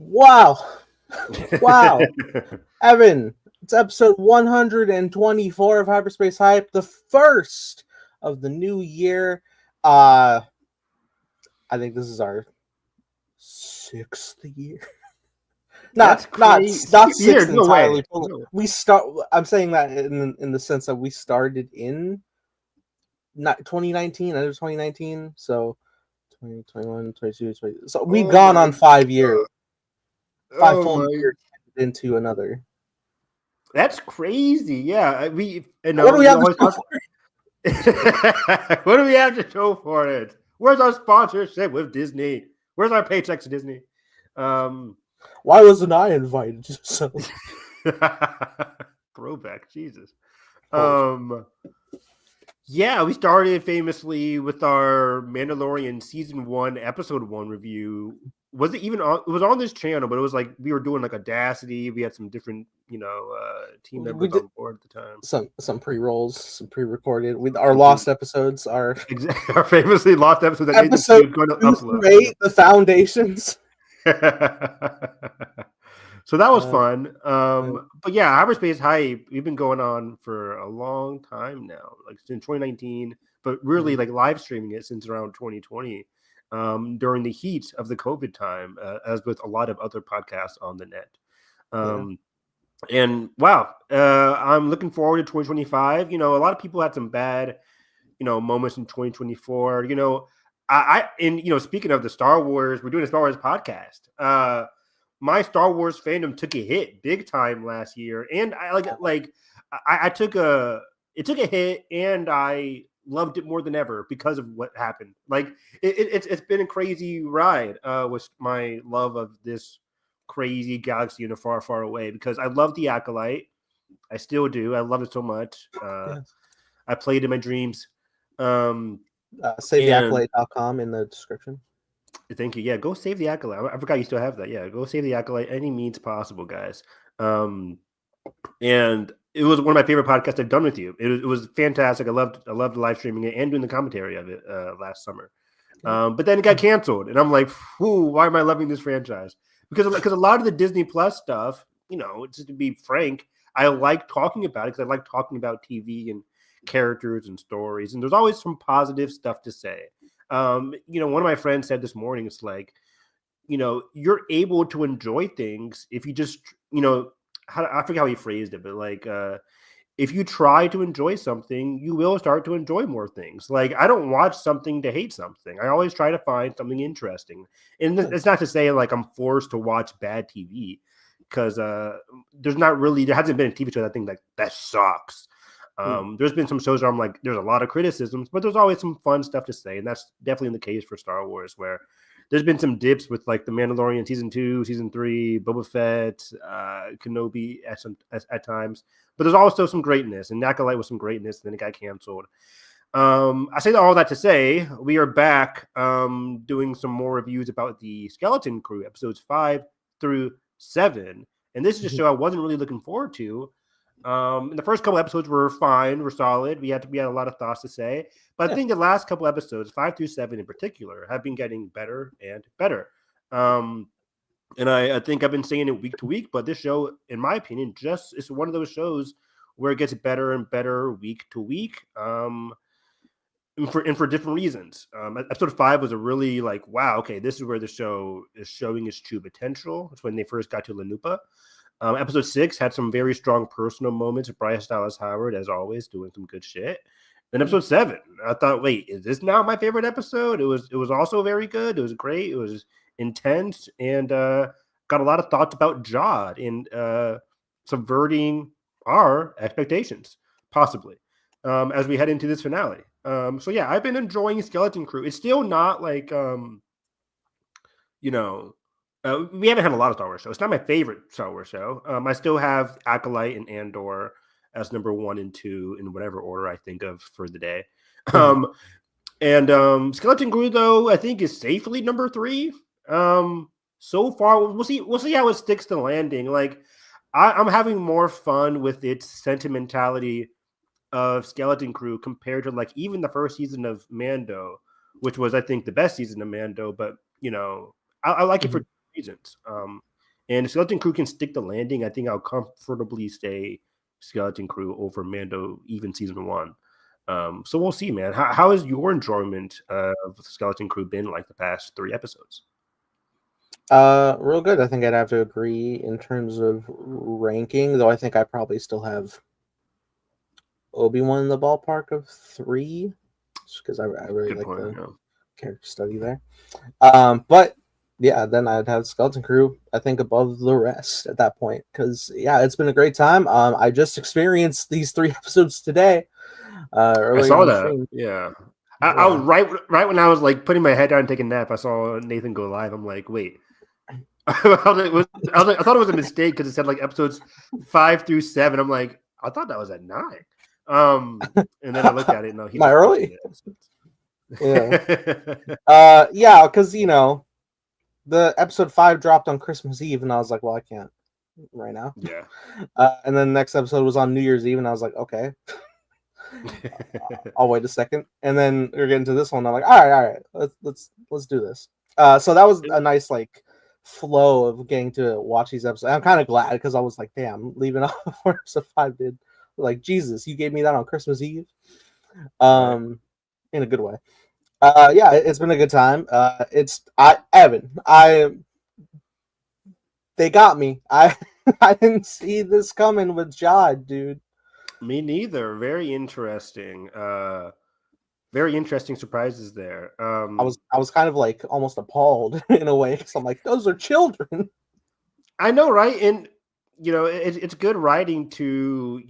Wow. Wow. Evan, it's episode 124 of Hyperspace Hype, the first of the new year. I think this is our sixth year. That's Not crazy. sixth No entirely. way. No. We start. I'm saying that in the sense that we started in not 2019, end of 2019. So 2021, 22, 20. So we've Oh gone my on 5 years, God. 5 full My. years into another. That's crazy. Yeah. What do we We have to always show talk. for it? What do we have to show for it? Where's our sponsorship with Disney? Where's our paychecks to Disney? Why wasn't I invited? So Throwback, Jesus. holy Yeah, we started famously with our Mandalorian season 1, episode 1 review. Was it even on? It was on this channel, but it was like we were doing like Audacity. We had some different, team we members did on board at the time. some pre-rolls, some pre-recorded with our lost episodes, our Exactly, our famously lost episode that episode going to 2 upload. through 8, the foundations. So that was fun. Uh, But yeah, Hyperspace Hype, we've been going on for a long time now, like since 2019, but really like live streaming it since around 2020, during the heat of the COVID time, as with a lot of other podcasts on the net. And wow, I'm looking forward to 2025. A lot of people had some bad, moments in 2024. Speaking of the Star Wars, we're doing a Star Wars podcast. My Star Wars fandom took a hit big time last year, and I took a hit, and I loved it more than ever because of what happened. Like it's been a crazy ride with my love of this crazy galaxy in a far, far away, because I love the Acolyte. I still do. I love it so much. I played in my dreams. SaveTheAcolyte.com in the description. Thank you. Yeah, go save the Acolyte. I forgot you still have that. Yeah, go save the Acolyte any means possible, guys. And it was one of my favorite podcasts I've done with you. It was fantastic. I loved live streaming it and doing the commentary of it last summer. But then it got canceled, and I'm like, why am I loving this franchise? Because a lot of the Disney Plus stuff, just to be frank, I like talking about it because I like talking about TV and characters and stories, and there's always some positive stuff to say. One of my friends said this morning, it's like, you're able to enjoy things if you just, I forget how he phrased it, but like, if you try to enjoy something, you will start to enjoy more things. Like, I don't watch something to hate something. I always try to find something interesting. And it's not to say like I'm forced to watch bad TV, because there hasn't been a TV show that I think like that sucks. There's been some shows where I'm like, there's a lot of criticisms, but there's always some fun stuff to say. And that's definitely the case for Star Wars, where there's been some dips with like The Mandalorian season 2, season 3, Boba Fett, Kenobi at times. But there's also some greatness, and Acolyte was some greatness, and then it got canceled. I say all that to say we are back doing some more reviews about the Skeleton Crew, episodes 5 through 7. And this is a show I wasn't really looking forward to. The first couple episodes were fine, were solid. We had a lot of thoughts to say, but I think the last couple episodes, 5 through 7 in particular, have been getting better and better. And I think I've been saying it week to week, but this show, in my opinion, just is one of those shows where it gets better and better week to week. And for different reasons. Episode 5 was a really like, wow, okay, this is where the show is showing its true potential. It's when they first got to Lanupa. Episode 6 had some very strong personal moments. Bryce Dallas Howard, as always, doing some good shit. Then episode 7, I thought, wait, is this now my favorite episode? It was also very good. It was great. It was intense, and got a lot of thoughts about Jod and subverting our expectations, possibly, as we head into this finale. So yeah, I've been enjoying Skeleton Crew. It's still not like we haven't had a lot of Star Wars shows. It's not my favorite Star Wars show. I still have Acolyte and Andor as number 1 and 2 in whatever order I think of for the day. And Skeleton Crew, though, I think is safely number 3. So far, we'll see how it sticks to landing. Like, I'm having more fun with its sentimentality of Skeleton Crew compared to like even the first season of Mando, which was, I think, the best season of Mando. But I like it for reasons. And if Skeleton Crew can stick the landing, I think I'll comfortably stay Skeleton Crew over Mando, even season 1. So we'll see, man. How has your enjoyment of Skeleton Crew been like the past 3 episodes? Real good. I think I'd have to agree in terms of ranking, though I think I probably still have Obi-Wan in the ballpark of 3, just because I really Good like point. the Yeah. character study there. But yeah, then I'd have Skeleton Crew, I think, above the rest at that point, because yeah, it's been a great time. I just experienced these 3 episodes today, I earlier saw on the that. stream. Yeah. I was Yeah. right when I was like putting my head down and taking a nap. I saw Nathan go live. I'm like, wait. I thought it was a mistake because it said like episodes 5 through 7. I'm like, I thought that was at 9. And then I looked at it. No, he's Am I just watching early? Yeah. it. Yeah, because the episode 5 dropped on Christmas Eve, and I was like, well, I can't right now. Yeah. And then the next episode was on New Year's Eve, and I was like, okay, I'll wait a second. And then we're getting to this one. I'm like, all right, let's do this. So that was a nice like flow of getting to watch these episodes. I'm kind of glad because I was like, damn, leaving off before episode 5 did. Like, Jesus, you gave me that on Christmas Eve. Right. In a good way. Yeah, it's been a good time. They got me. I didn't see this coming with Jod, dude. Me neither. Very interesting. Very interesting surprises there. I was kind of like almost appalled in a way because I'm like, those are children. I know, right? And it's good writing to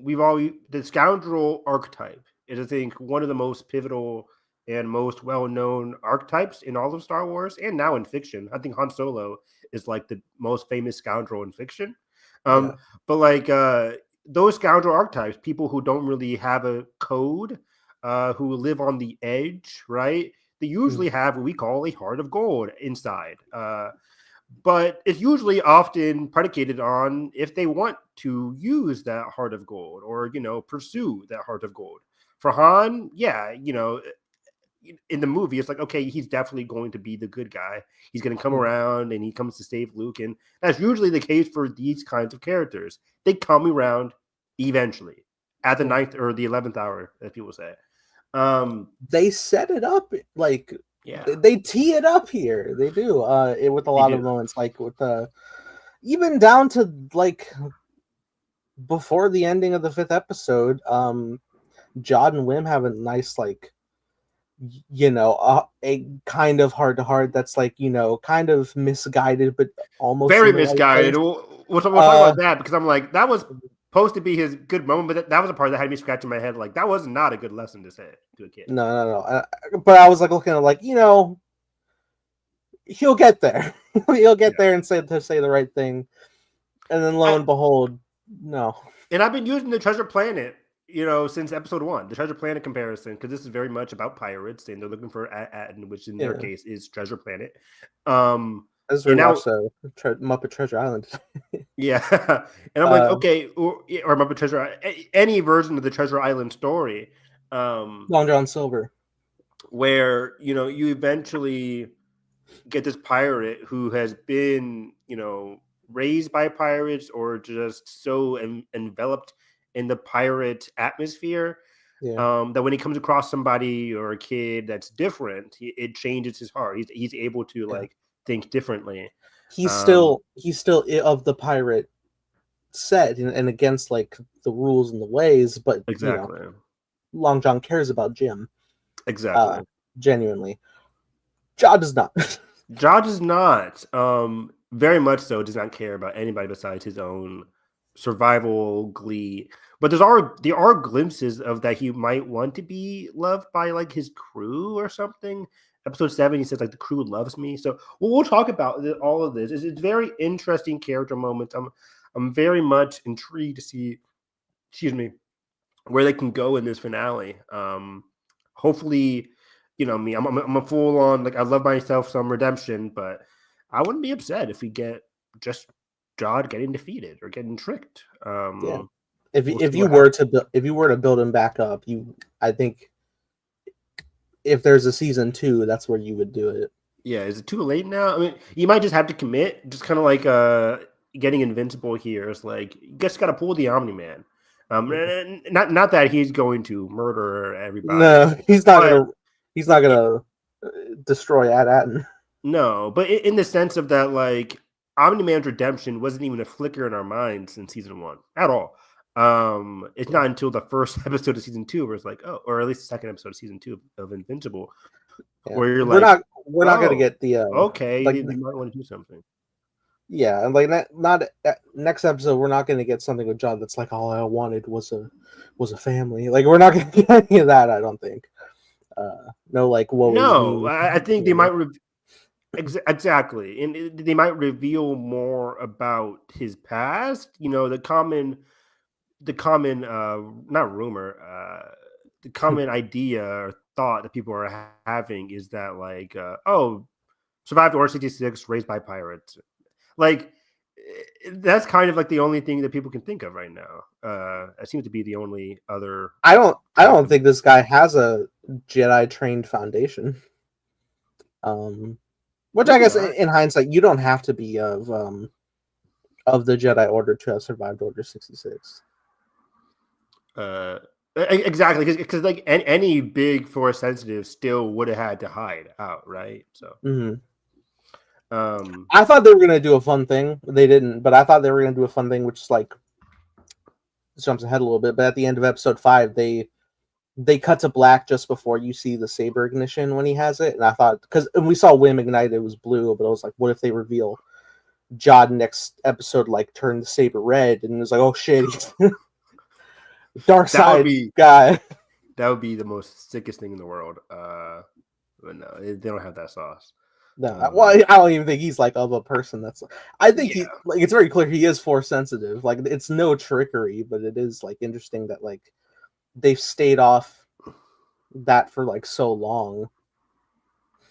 we've all the scoundrel archetype is I think one of the most pivotal and most well-known archetypes in all of Star Wars and now in fiction. I think Han Solo is like the most famous scoundrel in fiction. Yeah. But like those scoundrel archetypes, people who don't really have a code, who live on the edge, right? They usually have what we call a heart of gold inside. But it's usually often predicated on if they want to use that heart of gold or pursue that heart of gold. For Han, yeah, in the movie it's like, okay, he's definitely going to be the good guy. He's going to come around and he comes to save Luke, and that's usually the case for these kinds of characters. They come around eventually at the 9th or the 11th hour, as people say. They set it up like Yeah, they tee it up here. They do with a lot of moments, like with even down to like before the ending of the 5th episode. Jod and Wim have a nice like a kind of heart to heart that's like kind of misguided but almost very in the right misguided. place. We'll talk about that because I'm like, that was supposed to be his good moment, but that was a part that had me scratching my head. Like, that was not a good lesson to say to a kid. No. But I was like looking at like he'll get there. He'll get there and say the right thing, and then lo and behold, no. And I've been using the Treasure Planet, since episode 1, the Treasure Planet comparison, because this is very much about pirates and they're looking for Aten, which in their case is Treasure Planet. As we watched Muppet Treasure Island. Yeah, and I'm like, okay, or Muppet Treasure, any version of the Treasure Island story. Long John Silver, where you eventually get this pirate who has been raised by pirates or just so enveloped in the pirate atmosphere that when he comes across somebody or a kid that's different, it changes his heart. He's able to like think differently. He's still of the pirate set and against like the rules and the ways, but exactly. Long John cares about Jim. Exactly. Genuinely. Jod does not. Jod does not. Very much so does not care about anybody besides his own survival glee. But there are glimpses of that he might want to be loved by like his crew or something. Episode 7, he says like the crew loves me. So we'll talk about all of this. It's very interesting character moments. I'm very much intrigued to see, where they can go in this finale. Hopefully, me. I'm a full on like I love myself some redemption, but I wouldn't be upset if we get just Jod getting defeated or getting tricked. If you were to build him back up, I think if there's a season 2, that's where you would do it. Yeah, is it too late now? I mean, you might just have to commit, just kind of like getting invincible here. It's like you just got to pull the Omni Man. Not that he's going to murder everybody, No, but he's not gonna destroy At-Atten. no, but in the sense of that, like Omni Man's redemption wasn't even a flicker in our minds in season 1 at all. It's not until the first episode of season 2 where it's like, oh, or at least the second episode of season 2 of Invincible, Yeah, where you're like, we're not gonna oh, get the okay, like you might want to do something. yeah, and like not next episode we're not gonna get something with John that's like all I wanted was a family. Like we're not gonna get any of that. I don't think. No, like woe is No, me. I think they might exactly, and they might reveal more about his past. You know, the common, not rumor, the common idea or thought that people are having is that like, oh, survived Order 66, raised by pirates. Like that's kind of like the only thing that people can think of right now. That seems to be the only other. I don't think this guy has a Jedi trained foundation. Which I guess in hindsight you don't have to be of the Jedi Order to have survived Order 66. Exactly, because like any big Force sensitive still would have had to hide out, right? So, I thought they were gonna do a fun thing. They didn't, but I thought they were gonna do a fun thing, which is like jumps ahead a little bit. But at the end of episode 5, they cut to black just before you see the saber ignition when he has it, and I thought because we saw Wim ignite, it was blue, but I was like, what if they reveal Jod next episode like turn the saber red, and it was like, oh shit, he's dark side guy. That would be the most sickest thing in the world. But no, they don't have that sauce. No, well, I don't even think he's like of a person that's. I think he like it's very clear he is Force sensitive. Like it's no trickery, but it is like interesting that like they've stayed off that for like so long.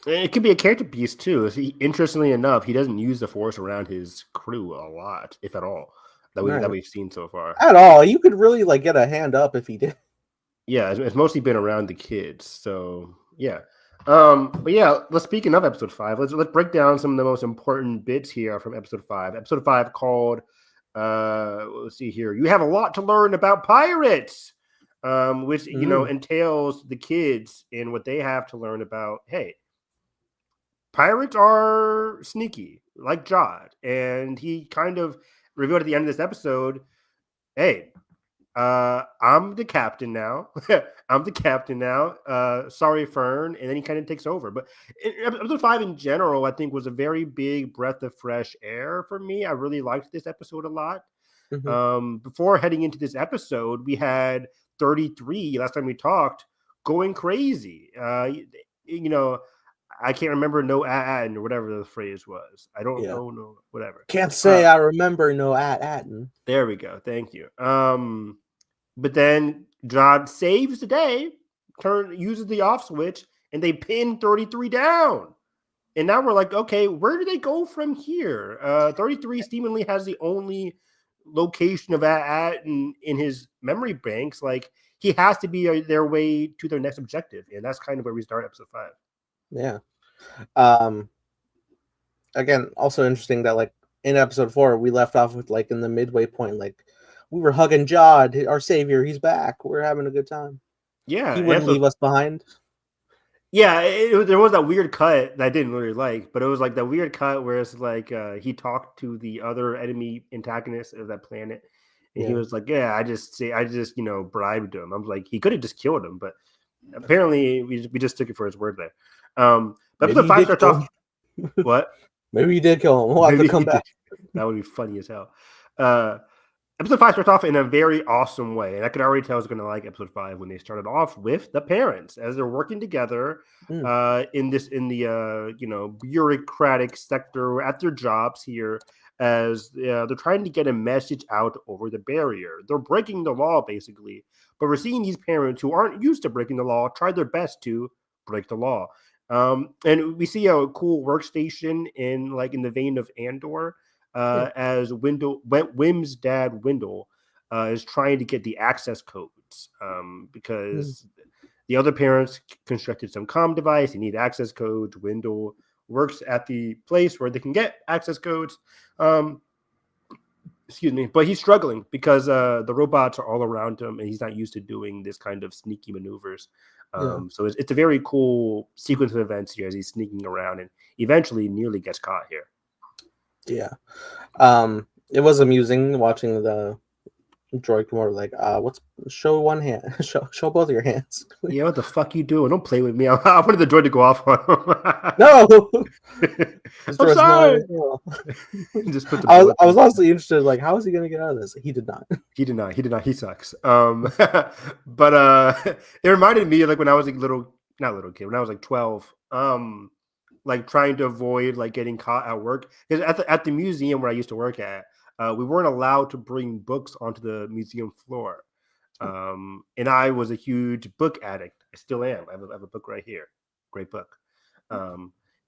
It could be a character piece too. Interestingly enough, he doesn't use the Force around his crew a lot, if at all, that we've seen so far. At all, you could really like get a hand up if he did. Yeah, it's mostly been around the kids. So yeah. But yeah, speaking of episode 5, let's break down some of the most important bits here from episode 5. Episode 5 called let's see here. You have a lot to learn about pirates. Which you know entails the kids and what they have to learn about, hey, pirates are sneaky, like Jod. And he kind of revealed at the end of this episode, hey, I'm the captain now. I'm the captain now. Sorry, Fern. And then he kind of takes over. But episode 5 in general, I think, was a very big breath of fresh air for me. I really liked this episode a lot. Before heading into this episode, we had 33, last time we talked, going crazy. You know, I can't remember no Atten or whatever the phrase was. I don't know, no, whatever. Can't say I remember no Atten. There we go. Thank you. But then Jod saves the day, uses the off switch, and they pin 33 down. And now we're like, okay, where do they go from here? 33 seemingly has the only location of Atten in his memory banks. Like he has to be their way to their next objective, and that's kind of where we start episode 5. Yeah. Again, also interesting that like in episode 4 we left off with like in the midway point, like we were hugging Jod, our savior. He's back. We're having a good time. Yeah, he wouldn't leave us behind. Yeah, there was that weird cut that I didn't really like, but it was like that weird cut where it's like he talked to the other enemy antagonist of that planet, and he was like, "Yeah, I just bribed him." I was like, he could have just killed him, but apparently we just took it for his word there. But episode 5 starts off. What? Maybe he did kill him. We'll have to come back. That would be funny as hell. Episode 5 starts off in a very awesome way, and I could already tell I was going to like episode 5 when they started off with the parents as they're working together in the bureaucratic sector at their jobs here, as they're trying to get a message out over the barrier. They're breaking the law basically, but we're seeing these parents who aren't used to breaking the law try their best to break the law. And we see a cool workstation in the vein of Andor. As Wim's dad Wendell is trying to get the access codes because the other parents constructed some comm device. They need access codes. Wendell works at the place where they can get access codes. Excuse me, but he's struggling because the robots are all around him, and he's not used to doing this kind of sneaky maneuvers. So it's a very cool sequence of events here as he's sneaking around and eventually nearly gets caught here. Yeah. It was amusing watching the droid come over like, show one hand, show both of your hands. Yeah, what the fuck you doing? Don't play with me. I wanted the droid to go off on him. No. I'm sorry. Just put the I was honestly interested, like, how is he gonna get out of this? He did not. He did not. He sucks. But it reminded me of like when I was like not little kid, when I was like 12, like trying to avoid like getting caught at work. Because at the museum where I used to work at, we weren't allowed to bring books onto the museum floor. And I was a huge book addict. I still am. I have a book right here. Great book.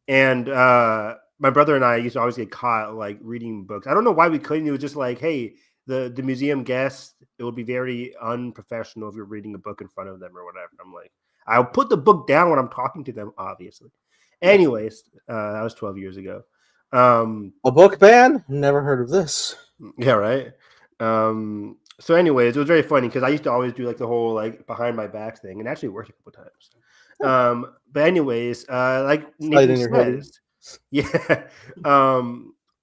And my brother and I used to always get caught like reading books. I don't know why we couldn't. It was just like, hey, the museum guests, it would be very unprofessional if you're reading a book in front of them or whatever. I'm like, I'll put the book down when I'm talking to them, obviously. Anyways, that was 12 years ago. A book ban? Never heard of this. Yeah, right. So anyways, it was very funny because I used to always do like the whole like behind my back thing, and actually worked a couple times. But anyways, like Nathan says, yeah,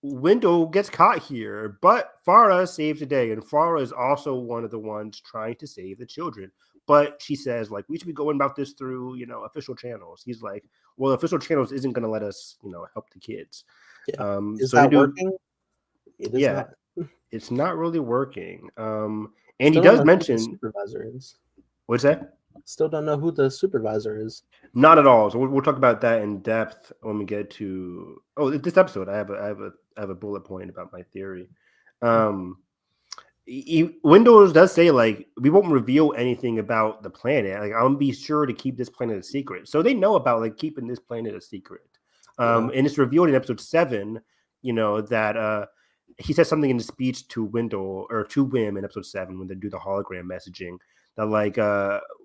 Wendell gets caught here, but Farah saves the day, and Farah is also one of the ones trying to save the children. But she says, like, we should be going about this through, official channels. He's like, well, official channels isn't going to let us, help the kids. Yeah. Is that working? It is not. It's not really working. And he does mention who the supervisor is. What's that? Still don't know who the supervisor is. Not at all. So we'll talk about that in depth when we get to this episode. I have a bullet point about my theory. Windows does say like we won't reveal anything about the planet. Like I'm gonna be sure to keep this planet a secret. So they know about like keeping this planet a secret. And it's revealed in episode 7. That he says something in the speech to Wendell or to Wim in episode 7 when they do the hologram messaging that like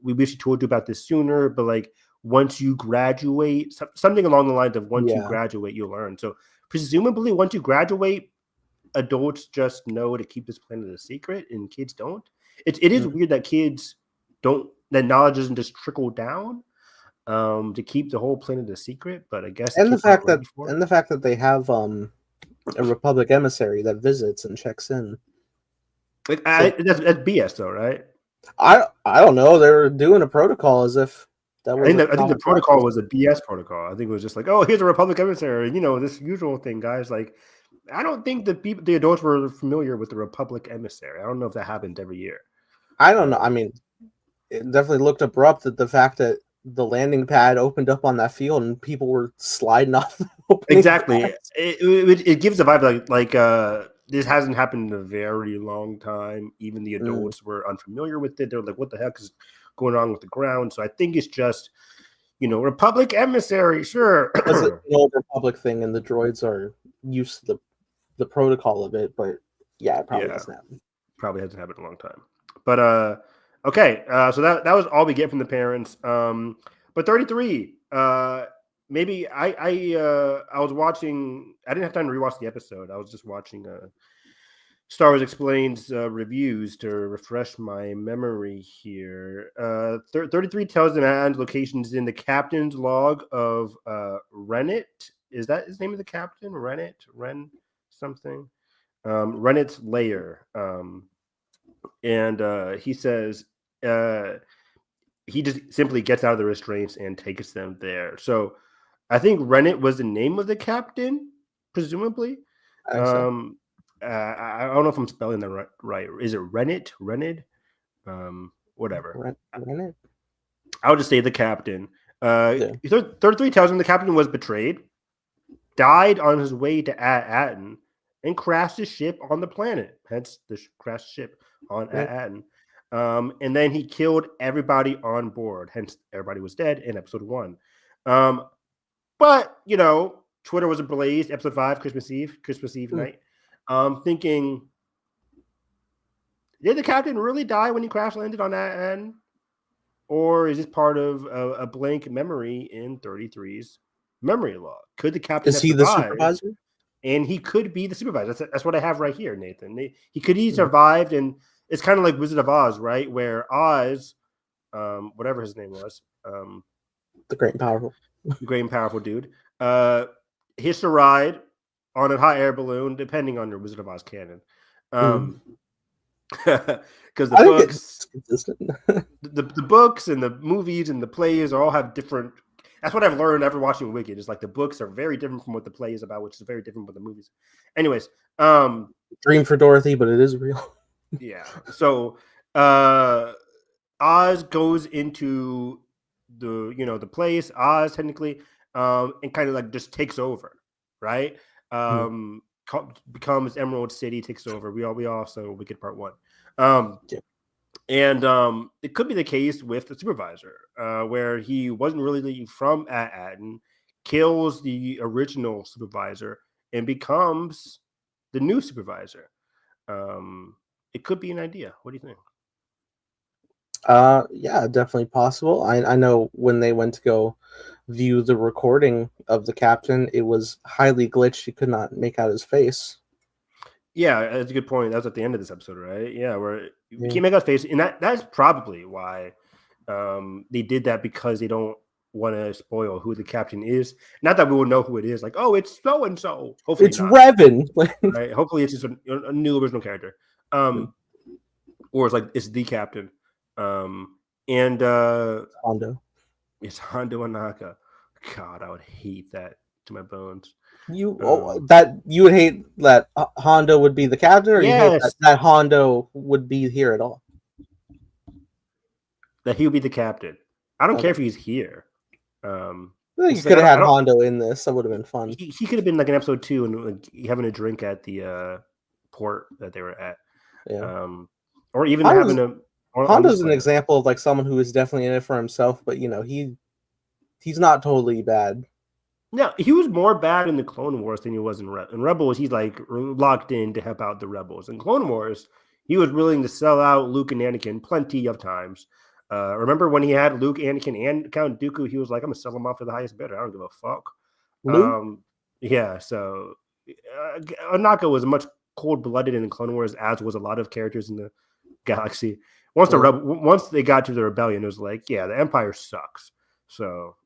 we wish we told you about this sooner, but like once you graduate, something along the lines of once you graduate, you'll learn. So presumably once you graduate, adults just know to keep this planet a secret and kids don't. It is weird that kids don't, that knowledge doesn't just trickle down to keep the whole planet a secret, but I guess the fact that they have a Republic emissary that visits and checks in. Like that's BS though, right? I don't know. They were doing a protocol as if that was. I think the protocol was a BS protocol. I think it was just like, oh, here's a Republic emissary. This usual thing, guys. Like, I don't think the adults were familiar with the Republic emissary. I don't know if that happened every year. I don't know. I mean, it definitely looked abrupt that the fact that the landing pad opened up on that field and people were sliding off. Exactly. It gives a vibe like this hasn't happened in a very long time. Even the adults were unfamiliar with it. They're like, what the heck is going on with the ground? So I think it's just, Republic emissary, sure. It's an old Republic thing, and the droids are used to the protocol of it, but it probably hasn't happened. Probably hasn't happened in a long time. But okay, so that was all we get from the parents. But 33, maybe I was watching. I didn't have time to rewatch the episode. I was just watching Star Wars Explains reviews to refresh my memory here. 33 tells the man's locations in the captain's log of Rennet. Is that his name of the captain? Rennet? Ren something? Rennet's lair. And he says he just simply gets out of the restraints and takes them there. So I think Rennet was the name of the captain, presumably. I don't know if I'm spelling that right. Is it Rennet? Rennet? Whatever. Rennet? I'll just say the captain. 33 tells him the captain was betrayed, died on his way to Aten, and crashed his ship on the planet. Hence the crashed ship on Aten. And then he killed everybody on board. Hence everybody was dead in episode 1. But, Twitter was ablaze. Episode 5, Christmas Eve night. Thinking, did the captain really die when he crash landed on Aten? Or is this part of a blank memory in 33's memory log. Could the captain Is have he the survived? supervisor? And he could be the supervisor. That's what I have right here, Nathan. He could he survived, and it's kind of like Wizard of Oz, right? Where Oz, whatever his name was, The great and powerful. the great and powerful dude, hitched a ride on a hot air balloon, depending on your Wizard of Oz canon. Because the books, the books and the movies and the plays all have different. That's what I've learned after watching Wicked. Is like the books are very different from what the play is about, which is very different from the movies. Anyways, dream for Dorothy, but it is real. Yeah. So Oz goes into the place, Oz technically, and kind of like just takes over, right? Becomes Emerald City, takes over. We all saw Wicked Part 1. And it could be the case with the supervisor, where he wasn't really from Atten, kills the original supervisor, and becomes the new supervisor. It could be an idea. What do you think? Yeah, definitely possible. I know when they went to go view the recording of the captain, it was highly glitched. You could not make out his face. Yeah, that's a good point. That was at the end of this episode, right? Yeah, where you can't make out his face, and that's probably why they did that, because they don't want to spoil who the captain is. Not that we will know who it is. Like, oh, it's so and so. Hopefully, it's not. Revan. Right? Hopefully, it's just a new original character. Or it's like it's the captain. And Hondo. It's Hondo Anaka. God, I would hate that to my bones. You would hate that Hondo would be the captain, or you hate that Hondo would be here at all? That he would be the captain. I don't care if he's here. I think you could have had Hondo in this. That would have been fun. He could have been like in episode 2 and like having a drink at the port that they were at. Yeah. Or even having a. Hondo's an example of like someone who is definitely in it for himself, but he's not totally bad. Yeah, he was more bad in the Clone Wars than he was in Rebels. In Rebels, he's like locked in to help out the Rebels. In Clone Wars, he was willing to sell out Luke and Anakin plenty of times. Remember when he had Luke, Anakin, and Count Dooku? He was like, "I'm gonna sell them off for the highest bidder. I don't give a fuck." Yeah. So Anaka was much cold-blooded in the Clone Wars, as was a lot of characters in the galaxy. Once they got to the rebellion, it was like, yeah, the Empire sucks. So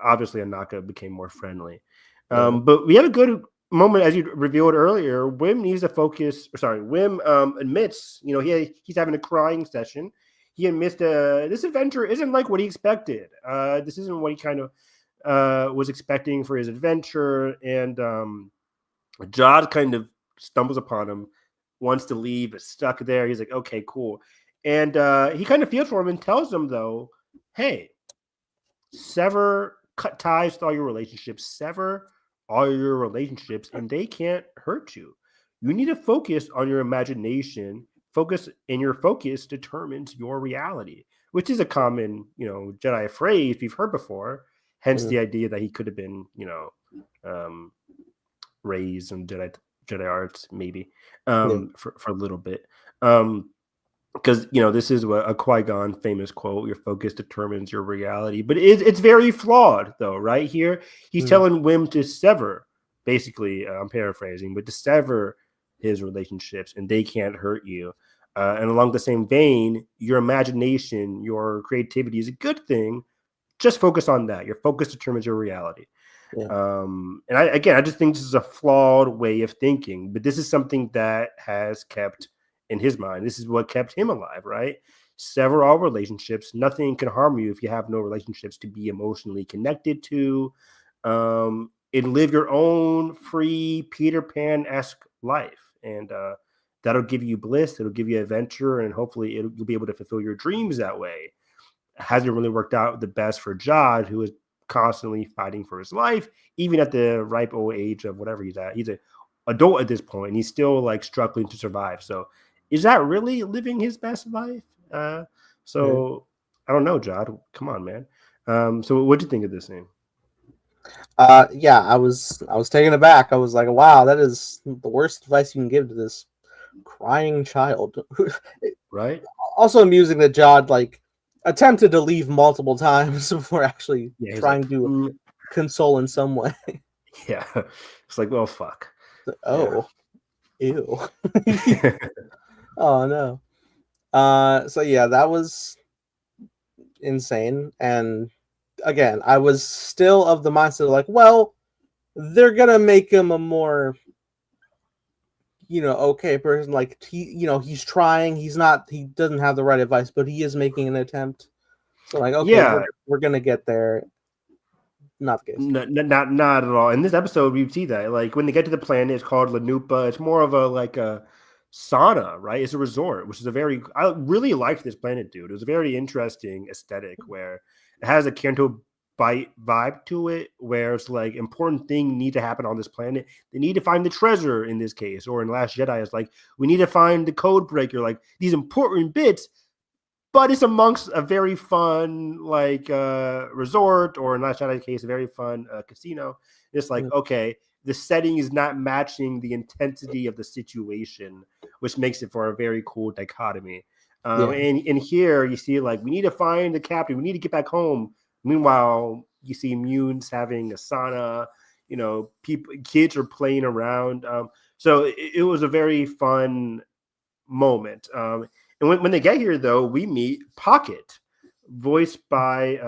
obviously Anaka became more friendly. But we have a good moment, as you revealed earlier. Wim needs to focus. Wim admits, he's having a crying session. He admits this adventure isn't like what he expected. This isn't what he kind of was expecting for his adventure. And Jod kind of stumbles upon him, wants to leave, but stuck there. He's like, okay, cool. And he kind of feels for him and tells him, though, hey, cut ties with all your relationships, sever all your relationships, and they can't hurt you. You need to focus on your imagination. Your focus determines your reality, which is a common, Jedi phrase we've heard before. Hence the idea that he could have been, raised in Jedi arts, maybe for a little bit. Because this is a Qui-Gon famous quote: "Your focus determines your reality." But it's very flawed, though. Right here, he's telling Wim to sever. Basically, I'm paraphrasing, but to sever his relationships, and they can't hurt you. And along the same vein, your imagination, your creativity is a good thing. Just focus on that. Your focus determines your reality. Yeah. And I just think this is a flawed way of thinking. But this is something that has kept. In his mind, this is what kept him alive, right? Sever all relationships. Nothing can harm you if you have no relationships to be emotionally connected to, and live your own free Peter Pan-esque life. And that'll give you bliss. It'll give you adventure, and hopefully you'll be able to fulfill your dreams that way. It hasn't really worked out the best for Jod, who is constantly fighting for his life, even at the ripe old age of whatever he's at. He's an adult at this point, and he's still like struggling to survive. So is that really living his best life? I don't know, Jod. Come on, man. So what'd you think of this thing? Yeah, I was taken aback. I was like, wow, that is the worst advice you can give to this crying child. Right. Also amusing that Jod like attempted to leave multiple times before actually trying to console in some way. Yeah, it's like, well, fuck. Oh, ew. Oh no. So yeah, that was insane. And again, I was still of the mindset like, well, they're gonna make him a more, okay person. Like he's trying. He doesn't have the right advice, but he is making an attempt. So like, okay, Yeah, we're gonna get there. Not the case. not at all. In this episode, we see that like when they get to the planet, it's called Lanupa. It's more of a sauna, right? It's a resort, which is I really liked this planet, dude. It was a very interesting aesthetic where it has a Canto Bite vibe to it, where it's like important thing need to happen on this planet. They need to find the treasure in this case, or in Last Jedi, it's like we need to find the code breaker, like these important bits. But it's amongst a very fun resort, or in Last Jedi case, a very fun casino. It's like, okay, the setting is not matching the intensity of the situation, which makes it for a very cool dichotomy. And here you see like we need to find the captain, we need to get back home. Meanwhile, you see Munes having a sauna. Kids are playing around. So it was a very fun moment. And when they get here, though, we meet Pocket, voiced by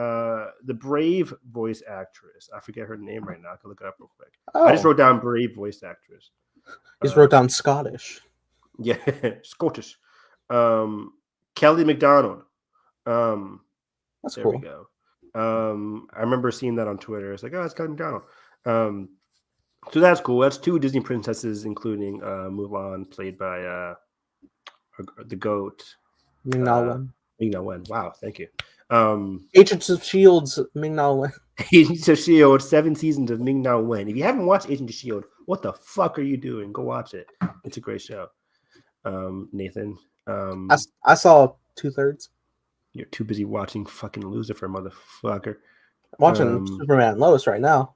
the Brave voice actress. I forget her name right now. I can look it up real quick. I just wrote down Brave voice actress. Just wrote down Scottish. Yeah, Scottish. Kelly McDonald. That's there cool. we go. I remember seeing that on Twitter. It's like, oh, it's Kelly McDonald. So that's cool. That's 2 Disney princesses, including Mulan, played by the goat. Ming-Na Wen. Wow, thank you. Agents of Shields, Ming-Na Wen. Agents of Shield, 7 seasons of Ming-Na Wen. If you haven't watched Agents of Shield, what the fuck are you doing? Go watch it. It's a great show. Nathan. I saw 2/3. You're too busy watching fucking Lucifer, motherfucker. I'm watching Superman and Lois right now.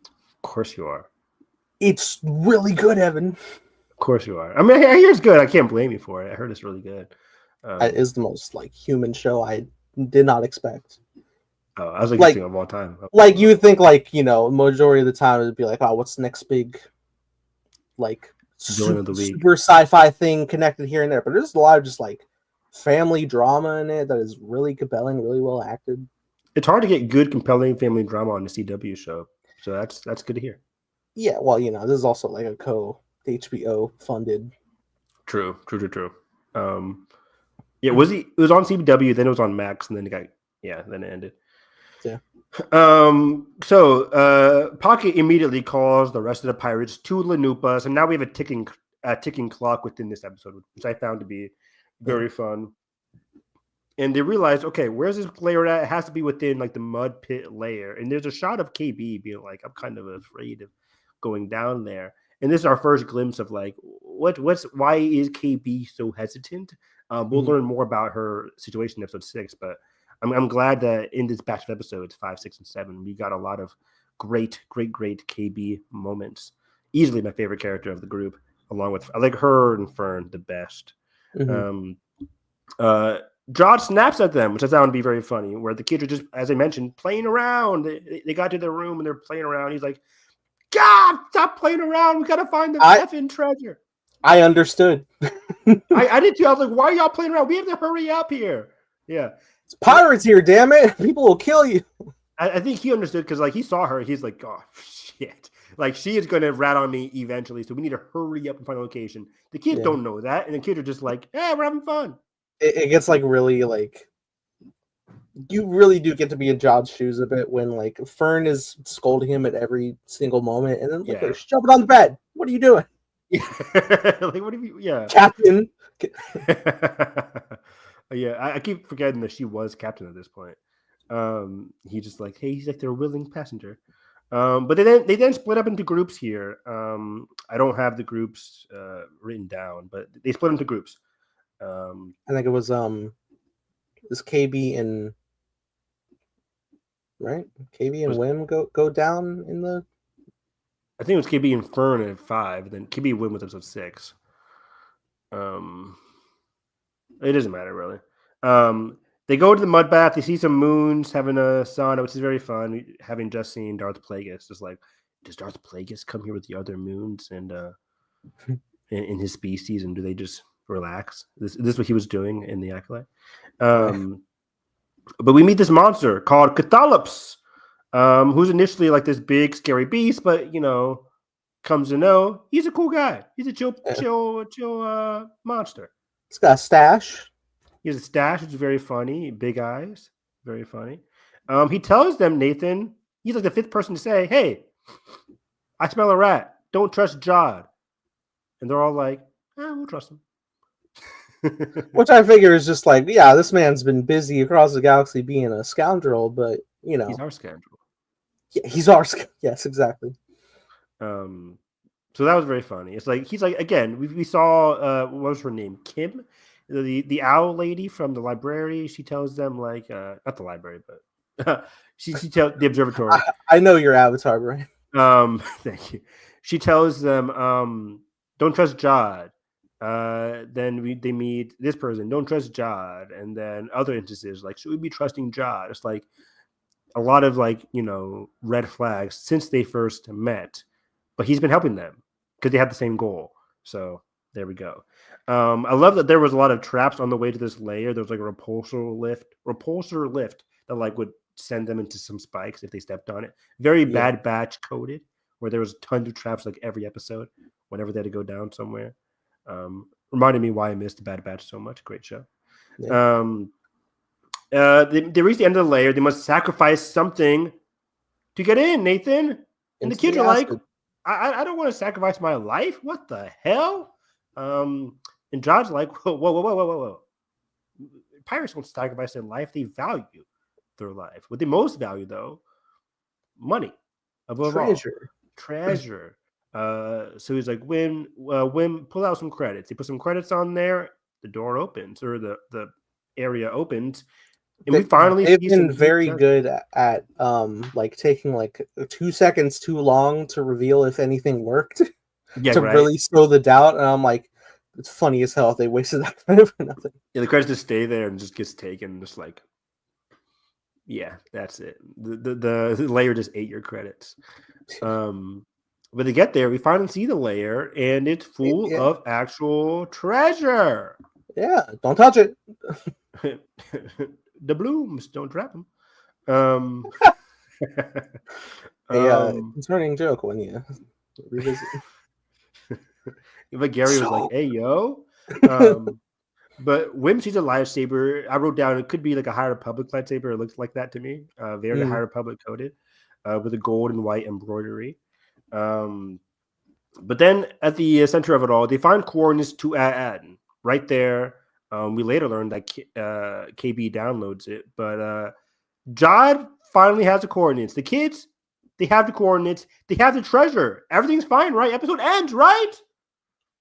Of course you are. It's really good, Evan. Of course you are. I mean, I hear it's good. I can't blame you for it. I heard it's really good. It is the most human show I did not expect. Oh, I was like of all time. You would think majority of the time it'd be like, oh, what's the next big super sci-fi thing connected here and there? But there's a lot of just family drama in it that is really compelling, really well acted. It's hard to get good, compelling family drama on the CW show, so that's good to hear. Yeah, well, this is also a HBO funded. True. Yeah, it was on CW, then it was on Max, and then then it ended. Yeah. So Pocket immediately calls the rest of the pirates to Lanupa, so now we have a ticking clock within this episode, which I found to be very fun. And they realize, okay, where's this layer at? It has to be within the mud pit layer. And there's a shot of KB being like, I'm kind of afraid of going down there. And this is our first glimpse of why is KB so hestant? We'll learn more about her situation in episode 6, but I'm glad that in this batch of episodes 5, 6, and 7, we got a lot of great KB moments. Easily my favorite character of the group, along with I like her and Fern the best. Jod snaps at them, which I found to be very funny, where the kids are just, as I mentioned, playing around. They got to their room and they're playing around. He's like, God, stop playing around. We got to find the effing treasure. I understood. I did too. I was like, why are y'all playing around? We have to hurry up here. Yeah. It's pirates here, damn it. People will kill you. I think he understood because he saw her. He's like, oh, shit. She is going to rat on me eventually, so we need to hurry up and find a location. The kids don't know that, and the kids are just like, yeah, we're having fun. It gets really you really do get to be in Jod's shoes a bit when Fern is scolding him at every single moment, and then she's jumping on the bed. What are you doing? Yeah, what do you? Yeah, Captain. Yeah, I keep forgetting that she was captain at this point. He's just hey, he's their willing passenger. But they then split up into groups here. I don't have the groups written down, but they split into groups. I think it was this KB and Wim go down in the. I think it was KB and Fern at 5, then KB and Wim was episode 6. It doesn't matter really. They go to the mud bath. They see some moons having a sauna, which is very fun. Having just seen Darth Plagueis, just like, does Darth Plagueis come here with the other moons and in his species, and do they just relax? This is what he was doing in the Acolyte. But we meet this monster called Cthulhups, who's initially like this big scary beast, but comes to know he's a cool guy. He's a chill monster. He's got a stash. He has a stash, which is very funny. Big eyes, very funny. He tells them, Nathan, he's like the fifth person to say, "Hey, I smell a rat. Don't trust Jod." And they're all like, we'll trust him. Which I figure is just like, yeah, this man's been busy across the galaxy being a scoundrel, but he's our scoundrel. Yeah, he's our yes, exactly. So that was very funny. It's like he's like, again, we saw what was her name? Kim, the owl lady from the library. She tells them like not the library, but she tells the observatory. I know your avatar, Brian. Thank you. She tells them, don't trust Jod. Then they meet this person, don't trust Jod, and then other instances like, should we be trusting Jod? It's like a lot of like red flags since they first met, but he's been helping them because they have the same goal. So there we go. I love that there was a lot of traps on the way to this layer. There was like a repulsor lift that like would send them into some spikes if they stepped on it. Very Bad Batch coded, where there was tons of traps like every episode whenever they had to go down somewhere. Reminded me why I missed Bad Batch so much. Great show. Yeah. They reach the end of the layer. They must sacrifice something to get in, Nathan. And the kids are like, I don't want to sacrifice my life. What the hell? And John's like, whoa. Pirates don't sacrifice their life. They value their life. What they most value, though, money. Above treasure. Treasure. So he's like, Wim, pull out some credits. He put some credits on there. The door opens, or the area opens, and we finally they've been very good at like taking like 2 seconds too long to reveal if anything worked. Really sow the doubt. And I'm like, it's funny as hell if they wasted that credit for nothing. Yeah, the credits just stay there and just gets taken. Just like, yeah, that's it. The layer just ate your credits. When they get there, we finally see the layer, and it's full of actual treasure. Yeah, don't touch it. The blooms, don't trap them. Concerning joke when you revisit. But Gary was like, "Hey, yo." But Wim sees a lightsaber. I wrote down it could be like a High Republic lightsaber. It looks like that to me. Very High Republic coded, with a gold and white embroidery. But then at the center of it all, they find coordinates to Aden right there. We later learned that KB downloads it, but Jod finally has the coordinates. The kids, they have the coordinates. They have the treasure. Everything's fine, right? Episode ends, right?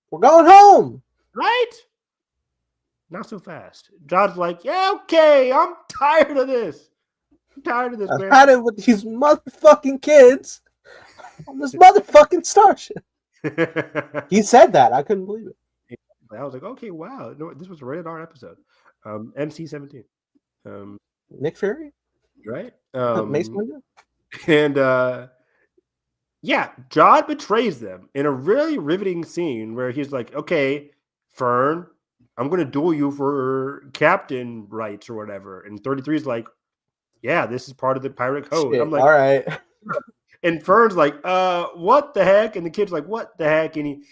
We're going home, right? Not so fast. Jod's like, yeah, okay, I'm tired of this. I've had it with these motherfucking kids on this motherfucking starship. He said that. I couldn't believe it. I was like, okay, wow. No, this was a rated R episode. MC-17. Nick Fury? Right? Mace Windu? And yeah, Jod betrays them in a really riveting scene where he's like, okay, Fern, I'm going to duel you for captain rights or whatever. And 33 is like, yeah, this is part of the pirate code. Shit, I'm like, all right. And Fern's like, what the heck? And the kid's like, what the heck? And he,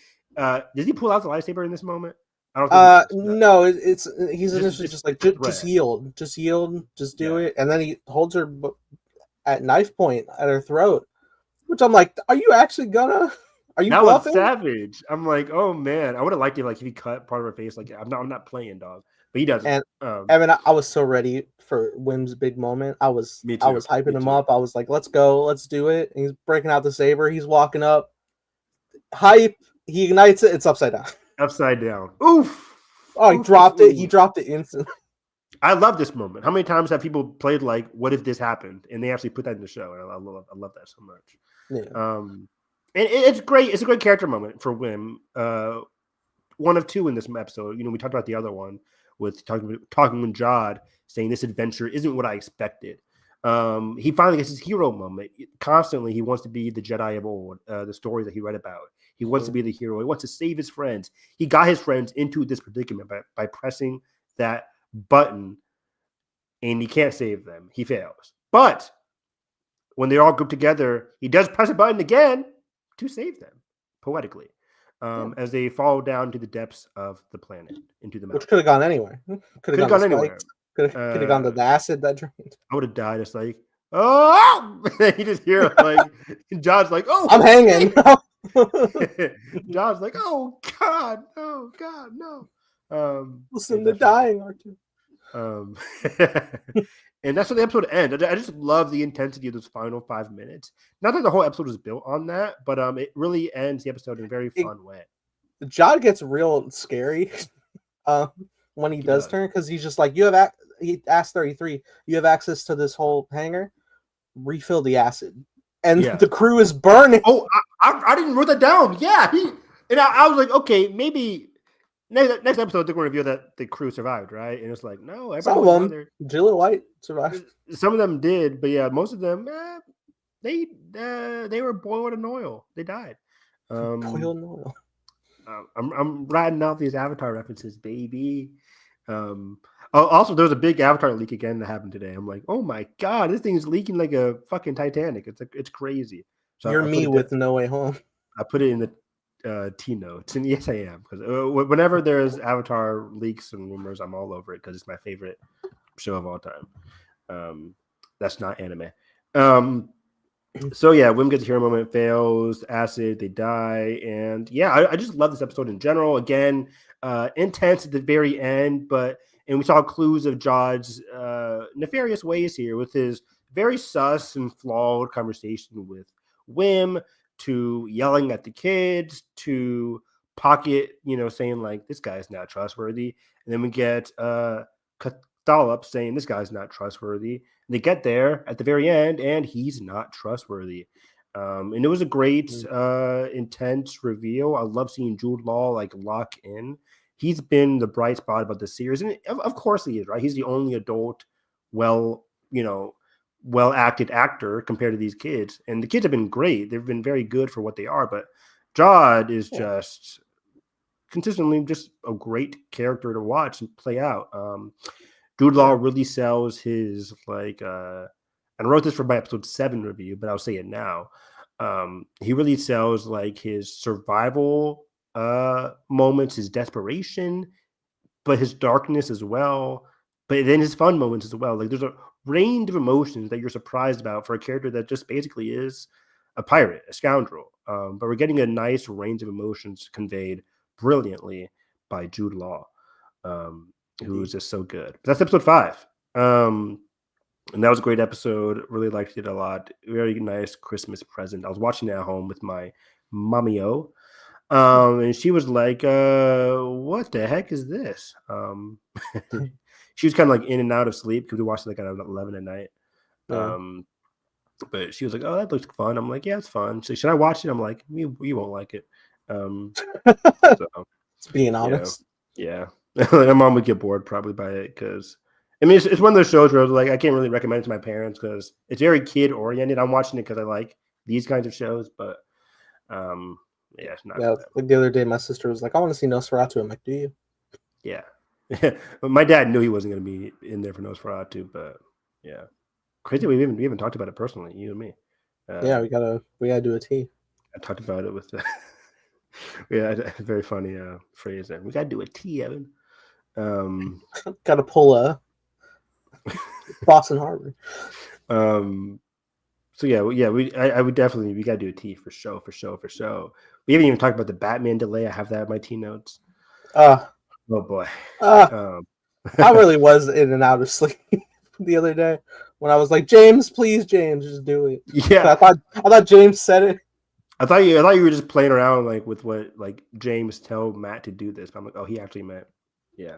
did he pull out the lightsaber in this moment? I don't think no, he's initially just like, just yield, just do it. And then he holds her at knife point at her throat, which I'm like, are you actually gonna? Are you bluffing? Was savage. I'm like, oh man, I would have liked it like if he cut part of her face. Like, I'm not playing, dog. But he doesn't. And I mean, I was so ready for Wim's big moment. I was hyping him up. I was like, let's go, let's do it. And he's breaking out the saber. He's walking up. Hype. He ignites it. It's upside down. Upside down. Oof. Oh, he dropped it. He dropped it instantly. I love this moment. How many times have people played like, what if this happened? And they actually put that in the show. And I love that so much. Yeah. And it's great. It's a great character moment for Wim. One of two in this episode. We talked about the other one with talking with Jod, saying this adventure isn't what I expected. He finally gets his hero moment. Constantly, he wants to be the Jedi of old, the story that he read about. He wants to be the hero. He wants to save his friends. He got his friends into this predicament by pressing that button, and he can't save them. He fails. But when they all group together, he does press a button again to save them, poetically, as they fall down to the depths of the planet, into the mountain. Which could have gone anywhere. Could have gone anywhere. Could have gone to the acid that drained. I would have died. It's like, oh! You just hear like John's like, oh, I'm hanging. John's like, oh God, no. Listen to dying, Archie. And that's how the episode ends. I just love the intensity of those final 5 minutes. Not that the whole episode was built on that, but it really ends the episode in a very fun way. Jod gets real scary when he does turn, because he's just like, he asked 33, you have access to this whole hangar, refill the acid. And the crew is burning. Oh, I didn't write that down. Yeah. I was like, okay, maybe next episode they're going to reveal that the crew survived, right? And it's like, no, some of them, Jillian White survived. Some of them did, but yeah, most of them, they were boiled in oil. They died. Boiled in oil. I'm riding off these Avatar references, baby. Also, there was a big Avatar leak again that happened today. I'm like, oh my God, this thing is leaking like a fucking Titanic. It's crazy. So you're me with No Way Home. I put it in the T notes, and yes, I am, because whenever there's Avatar leaks and rumors, I'm all over it because it's my favorite show of all time. That's not anime. So yeah, Wim gets a hero moment, fails, acid, they die, and yeah, I just love this episode in general. Again, intense at the very end, and we saw clues of Jod's nefarious ways here with his very sus and flawed conversation with Wim, to yelling at the kids, to Pocket, saying like, this guy's not trustworthy. And then we get Cathalop saying this guy's not trustworthy. And they get there at the very end, and he's not trustworthy. And it was a great, intense reveal. I love seeing Jude Law like lock in. He's been the bright spot about the series, and of course he is, right? He's the only adult, well-acted actor compared to these kids, and the kids have been great. They've been very good for what they are, but Jod is just consistently just a great character to watch and play out. Jude Law really sells his and I wrote this for my episode 7 review, but I'll say it now. He really sells like his survival moments, his desperation, but his darkness as well, but then his fun moments as well. Like there's a range of emotions that you're surprised about for a character that just basically is a pirate, a scoundrel. But we're getting a nice range of emotions conveyed brilliantly by Jude Law, who is just so good. But that's episode 5. And that was a great episode. Really liked it a lot. Very nice Christmas present. I was watching it at home with my mommy-o. And she was like, what the heck is this? She was kind of like in and out of sleep because we watched it like at 11 at night. Yeah. But she was like, oh, that looks fun. I'm like, yeah, it's fun. So should I watch it? I'm like, you won't like it. So, it's being honest. Yeah. My mom would get bored probably by it because, I mean, it's one of those shows where like I can't really recommend it to my parents because it's very kid oriented. I'm watching it because I like these kinds of shows, but yeah, it's not. Yeah, like the other day, my sister was like, I want to see Nosferatu. I'm like, do you? Yeah. My dad knew he wasn't going to be in there for Nosferatu, but yeah, crazy. We haven't talked about it personally, you and me. Yeah, we gotta do a tea. I talked about it with a very funny phrase there. We gotta do a tea, Evan. Gotta pull a Boston Harbor. So yeah, we gotta do a tea for show. We haven't even talked about the Batman delay. I have that in my tea notes. Oh boy. I really was in and out of sleep the other day when I was like, James, please, James, just do it. Yeah. I thought James said it. I thought you were just playing around like with what like James tell Matt to do this. But I'm like, oh, he actually meant, yeah.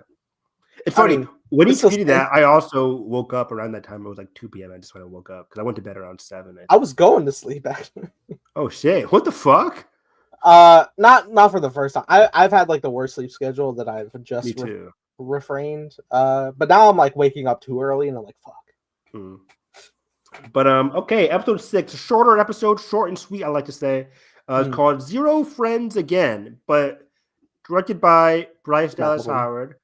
It's funny. When he tweeted that, I also woke up around that time. It was like 2 p.m. I just when I woke up because I went to bed around 7. I was going to sleep actually. Oh shit! What the fuck? Not for the first time. I've had like the worst sleep schedule that I've just refrained. But now I'm like waking up too early, and I'm like, fuck. But okay, episode 6, a shorter episode, short and sweet. I like to say, it's called Zero Friends Again, but directed by Bryce Dallas Howard.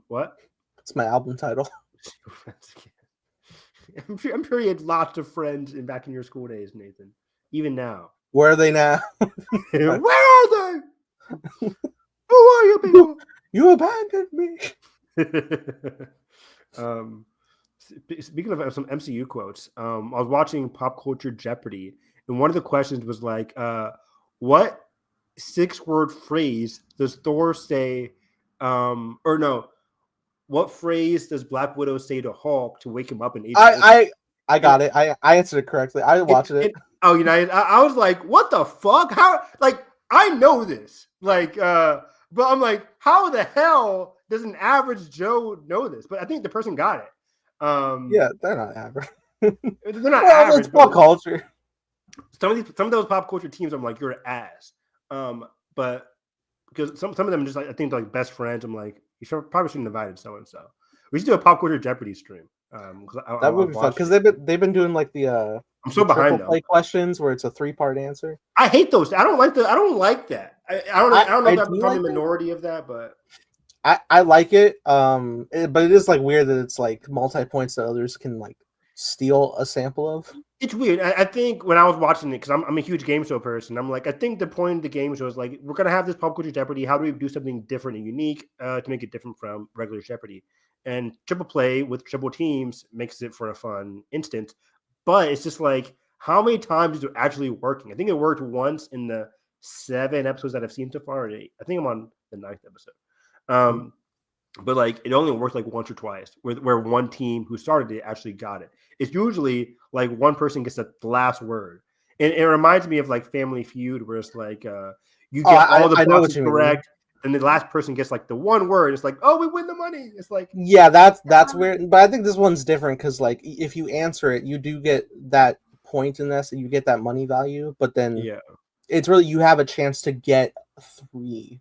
What? It's my album title. Zero Friends Again. I'm sure you had lots of friends back in your school days, Nathan. Even now. Where are they now? Where are they? Who are you people? You abandoned me. Speaking of some MCU quotes, I was watching Pop Culture Jeopardy, and one of the questions was like, what 6-word phrase does Thor say? What phrase does Black Widow say to Hulk to wake him up in Age of Ultron? I got it. I answered it correctly. I watched it. I was like, what the fuck? How? Like, I know this. Like, but I'm like, how the hell does an average Joe know this? But I think the person got it. Yeah, they're not average. They're not average. It's pop culture. Some of those pop culture teams, I'm like, you're an ass. But because some of them just like, I think they're like best friends. I'm like, probably shouldn't have invited so and so. We should do a Pop Culture Jeopardy stream. That would be fun because they've been doing like the I'm so behind though. Play questions where it's a 3-part answer. I hate those. I don't like that. I don't know if I'm probably the minority of that, but I like it. But it is like weird that it's like multi-points that others can like steal a sample of. It's weird. I think when I was watching it, because I'm a huge game show person, I'm like, I think the point of the game show is like, we're gonna have this Pop Culture Jeopardy. How do we do something different and unique to make it different from regular Jeopardy? And triple play with triple teams makes it for a fun instance. But it's just like, how many times is it actually working? I think it worked once in the 7 episodes that I've seen so far. I think I'm on the 9th episode. But like, it only worked like once or twice where one team who started it actually got it. It's usually like one person gets the last word. And it reminds me of like Family Feud, where it's like you get all the boxes correct, and the last person gets like the one word. It's like, oh, we win the money. It's like, yeah, that's weird. But I think this one's different because like if you answer it, you do get that point in this, and you get that money value. But then it's really you have a chance to get 3.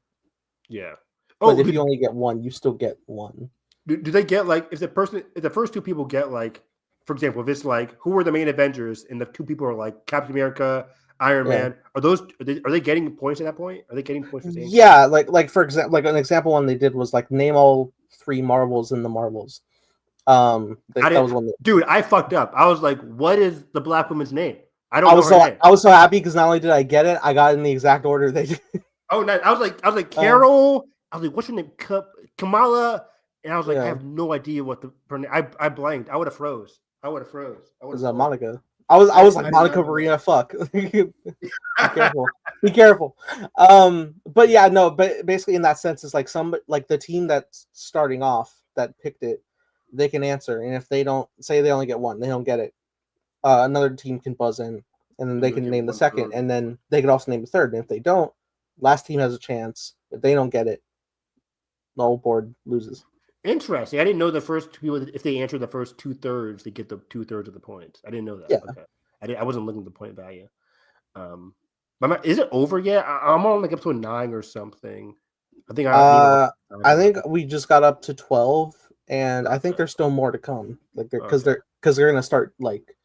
Yeah. But if you only get 1, you still get 1. Do they get like if the first 2 people get like, for example, if it's like who were the main Avengers and the 2 people are like Captain America, Iron Man, are they getting points at that point? Are they getting points for saying? Yeah, like for example, like an example one they did was like name all 3 Marvels in the Marvels. That was one. Dude, I fucked up. I was like, what is the black woman's name? I don't know her name. I was so happy because not only did I get it, I got it in the exact order they did. Oh, nice. I was like Carol. I was like, what's your name? Kamala. And I was like, I have no idea what I blanked. I would have froze. Was that Monica? I was like Monica Marina. Fuck. Be careful. Be careful. But yeah, no. But basically, in that sense, it's like the team that's starting off that picked it, they can answer, and if they don't say they only get 1, they don't get it. Another team can buzz in, and then they can name the second, and then they can also name the third. And if they don't, last team has a chance. If they don't get it, the whole board loses. Interesting. I didn't know the first 2 people, if they answer the first 2/3, they get the 2/3 of the points. I didn't know that. Yeah. Okay. I wasn't looking at the point value. But is it over yet? I'm on like episode 9 or something. I think we just got up to 12, and I think there's still more to come. Like because they're gonna start like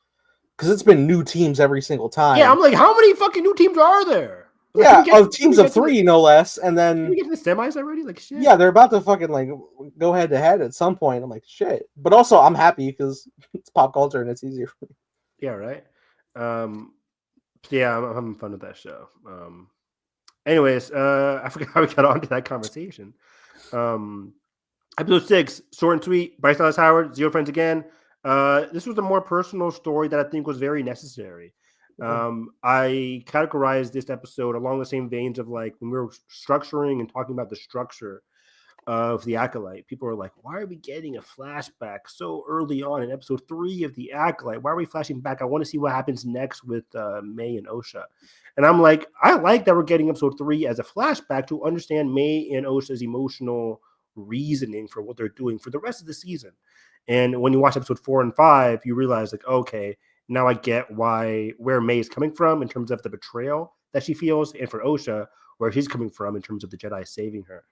because it's been new teams every single time. Yeah, I'm like, how many fucking new teams are there? Like, teams of 3, no less, and then we get to the semis already. Like shit. Yeah, they're about to fucking like go head to head at some point. I'm like shit, but also I'm happy because it's pop culture and it's easier for me. Yeah, right. Yeah, I'm having fun with that show. Anyways, I forgot how we got onto that conversation. Episode 6, short and sweet. Bryce Dallas Howard, Zero Friends Again. This was a more personal story that I think was very necessary. I categorized this episode along the same veins of like when we were structuring and talking about the structure of The Acolyte. People are like, why are we getting a flashback so early on in episode 3 of The Acolyte? Why are we flashing back? I want to see what happens next with May and Osha. And I'm like, I like that we're getting episode 3 as a flashback to understand May and Osha's emotional reasoning for what they're doing for the rest of the season. And when you watch episode 4 and 5, you realize like, okay, now I get where May is coming from in terms of the betrayal that she feels, and for Osha, where she's coming from in terms of the Jedi saving her.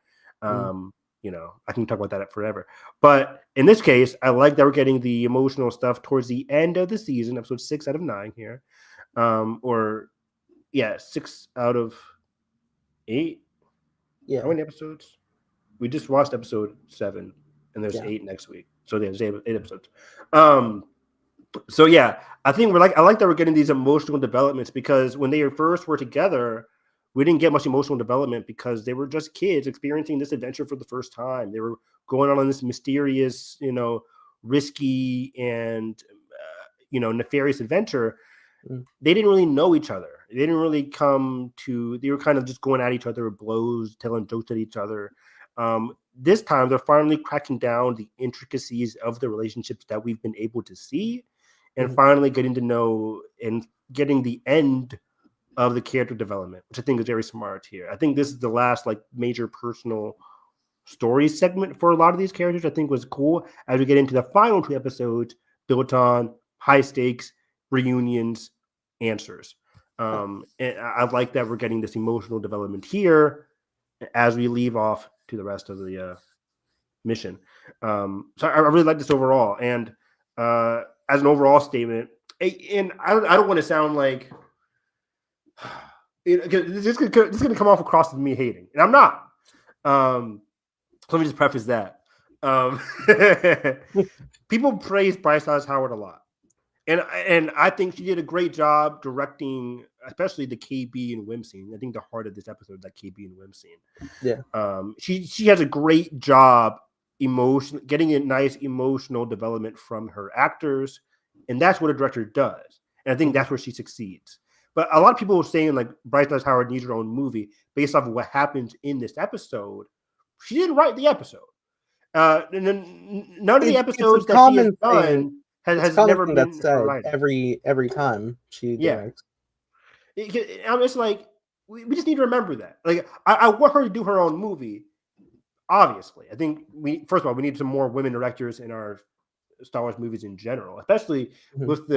I can talk about that forever. But in this case, I like that we're getting the emotional stuff towards the end of the season, episode 6 out of 9 here. 6 out of 8. Yeah. How many episodes? We just watched episode 7, and there's Yeah. 8 next week. So there's 8 episodes. So yeah, I like that we're getting these emotional developments, because when they first were together, we didn't get much emotional development because they were just kids experiencing this adventure for the first time. They were going on this mysterious, risky and nefarious adventure. They didn't really know each other. They didn't really they were kind of just going at each other with blows, telling jokes at each other. This time they're finally cracking down the intricacies of the relationships that we've been able to see, and finally getting to know and getting the end of the character development, which I think is very smart here. I think this is the last major personal story segment for a lot of these characters. I think was cool as we get into the final 2 episodes built on high stakes reunions, answers. And I like that we're getting this emotional development here as we leave off to the rest of the mission. So I really like this overall. And as an overall statement, and I don't want to sound like this is going to come off across as me hating, and I'm not. Let me just preface that. People praise Bryce Dallas Howard a lot. And I think she did a great job directing, especially the KB and Wim scene. I think the heart of this episode is that KB and Wim scene. Yeah. She has a great job getting a nice emotional development from her actors, and that's what a director does. And I think that's where she succeeds. But a lot of people were saying Bryce Dallas Howard needs her own movie based off of what happens in this episode. She didn't write the episode. None of the episodes that she has done has never been her writing. Every time she directs. I'm just we just need to remember that. I want her to do her own movie. Obviously, I think first of all, we need some more women directors in our Star Wars movies in general, especially with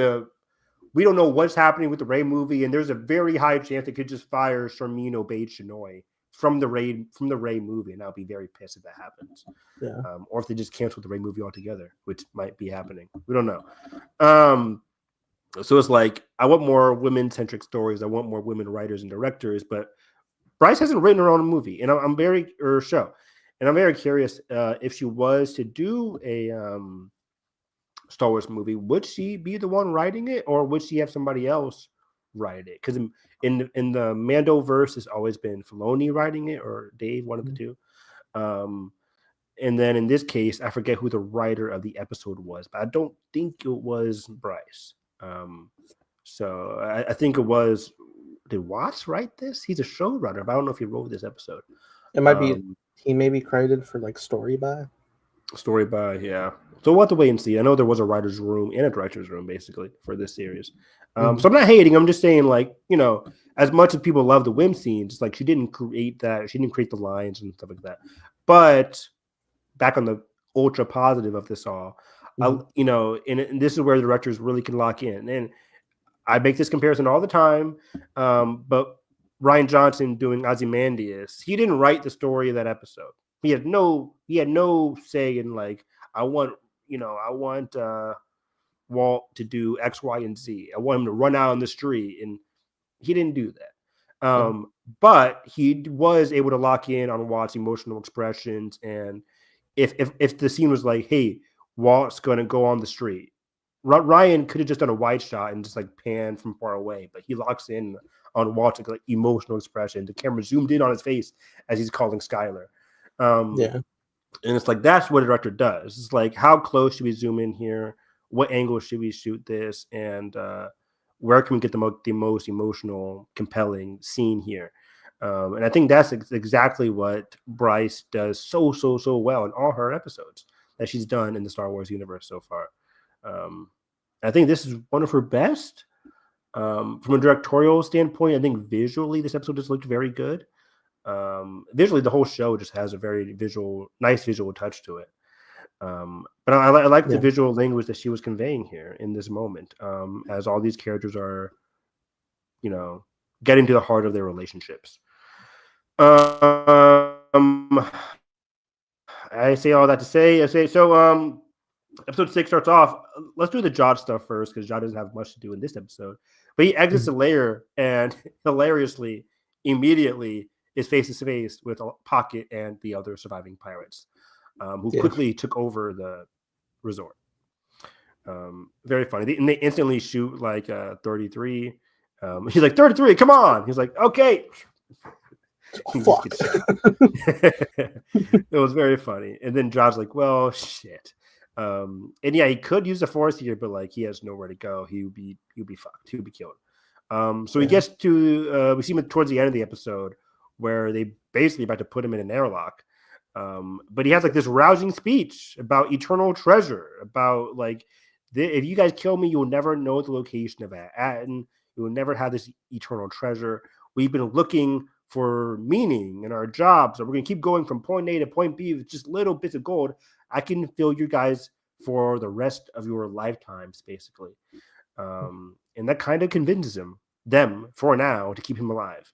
we don't know what's happening with the Rey movie, and there's a very high chance they could just fire Sharmeen Obaid-Chinoy from the Rey movie, and I'll be very pissed if that happens. Yeah. Or if they just cancel the Rey movie altogether, which might be happening. We don't know. So it's I want more women-centric stories. I want more women writers and directors, but Bryce hasn't written her own movie, and I'm very curious if she was to do a Star Wars movie, would she be the one writing it, or would she have somebody else write it? Because in the Mandoverse, it's always been Filoni writing it, or Dave, one of the two. And then in this case, I forget who the writer of the episode was, but I don't think it was Bryce. So I think it was. Did Watts write this? He's a showrunner, but I don't know if he wrote this episode. It might be. He may be credited for story by. Story by, yeah. So we'll have to wait and see. I know there was a writer's room and a director's room, basically, for this series. So I'm not hating. I'm just saying, as much as people love the Wim scenes, she didn't create that. She didn't create the lines and stuff like that. But back on the ultra positive of this all, and this is where the directors really can lock in. And I make this comparison all the time, but Rian Johnson doing Ozymandias, he didn't write the story of that episode. He had no say in I want Walt to do X, Y, and Z. I want him to run out on the street, and he didn't do that. But he was able to lock in on Walt's emotional expressions, and if the scene was hey, Walt's going to go on the street, Ryan could have just done a wide shot and just pan from far away, but he locks in on Walt's emotional expression. The camera zoomed in on his face as he's calling Skylar. And it's that's what a director does. It's how close should we zoom in here? What angle should we shoot this? And where can we get the most emotional, compelling scene here? And I think that's exactly what Bryce does so well in all her episodes that she's done in the Star Wars universe so far. I think this is one of her best. From a directorial standpoint, I think visually this episode just looked very good. Visually, the whole show just has a very nice visual touch to it. But I like the visual language that she was conveying here in this moment, as all these characters are, getting to the heart of their relationships. I say all that to say. Episode 6 starts off. Let's do the Jod stuff first because Jod doesn't have much to do in this episode. But he exits the lair and hilariously, immediately is face to face with Pocket and the other surviving pirates, who quickly took over the resort. Very funny. They instantly shoot like 33. He's like, 33, come on. He's like, okay. Fuck. It was very funny. And then Jod's like, well, shit. And yeah, he could use the force here, but like he has nowhere to go. He'll be fucked. He'll be killed. So he gets to we see him towards the end of the episode where they basically about to put him in an airlock. But he has like this rousing speech about eternal treasure, about like if you guys kill me, you will never know the location of Atten. You will never have this eternal treasure. We've been looking for meaning in our jobs, and we're gonna keep going from point A to point B with just little bits of gold. I can fill you guys for the rest of your lifetimes, basically. And that kind of convinces them for now to keep him alive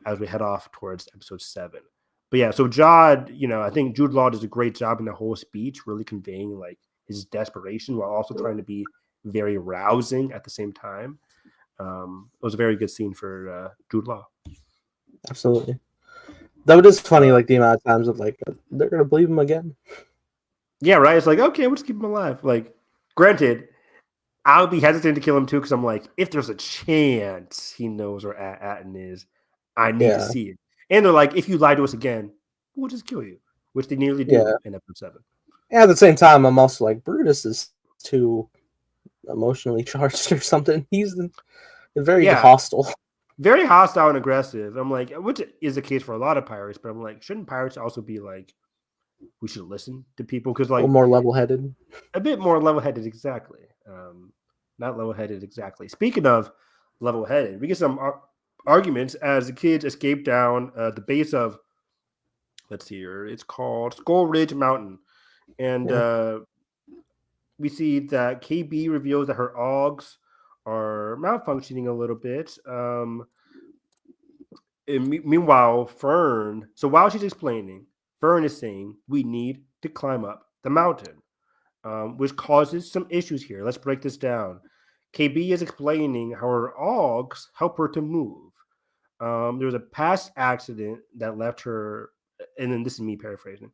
as we head off towards episode 7. But yeah, so Jod, I think Jude Law does a great job in the whole speech, really conveying like his desperation while also trying to be very rousing at the same time. It was a very good scene for Jude Law. Absolutely. Though it is funny, like the amount of times of like they're gonna believe him again. Yeah, right. It's like, okay, we'll just keep him alive. Like, granted, I'll be hesitant to kill him too because I'm like, if there's a chance he knows where Atten is, I need to see it. And they're like, if you lie to us again, we'll just kill you, which they nearly do in episode 7. And at the same time, I'm also like, Brutus is too emotionally charged or something. He's very hostile. Very hostile and aggressive. I'm like, which is the case for a lot of pirates, but I'm like, shouldn't pirates also be like, we should listen to people? Because like, more level-headed. A bit more level-headed, exactly. Not level-headed, exactly. Speaking of level-headed, we get some arguments as the kids escape down the base of, let's see here, it's called Skull Ridge Mountain. And we see that KB reveals that her augs are malfunctioning a little bit. Meanwhile, Fern, so while she's explaining, Fern is saying we need to climb up the mountain, which causes some issues here. Let's break this down. KB is explaining how her augs help her to move. There was a past accident that left her, and then this is me paraphrasing.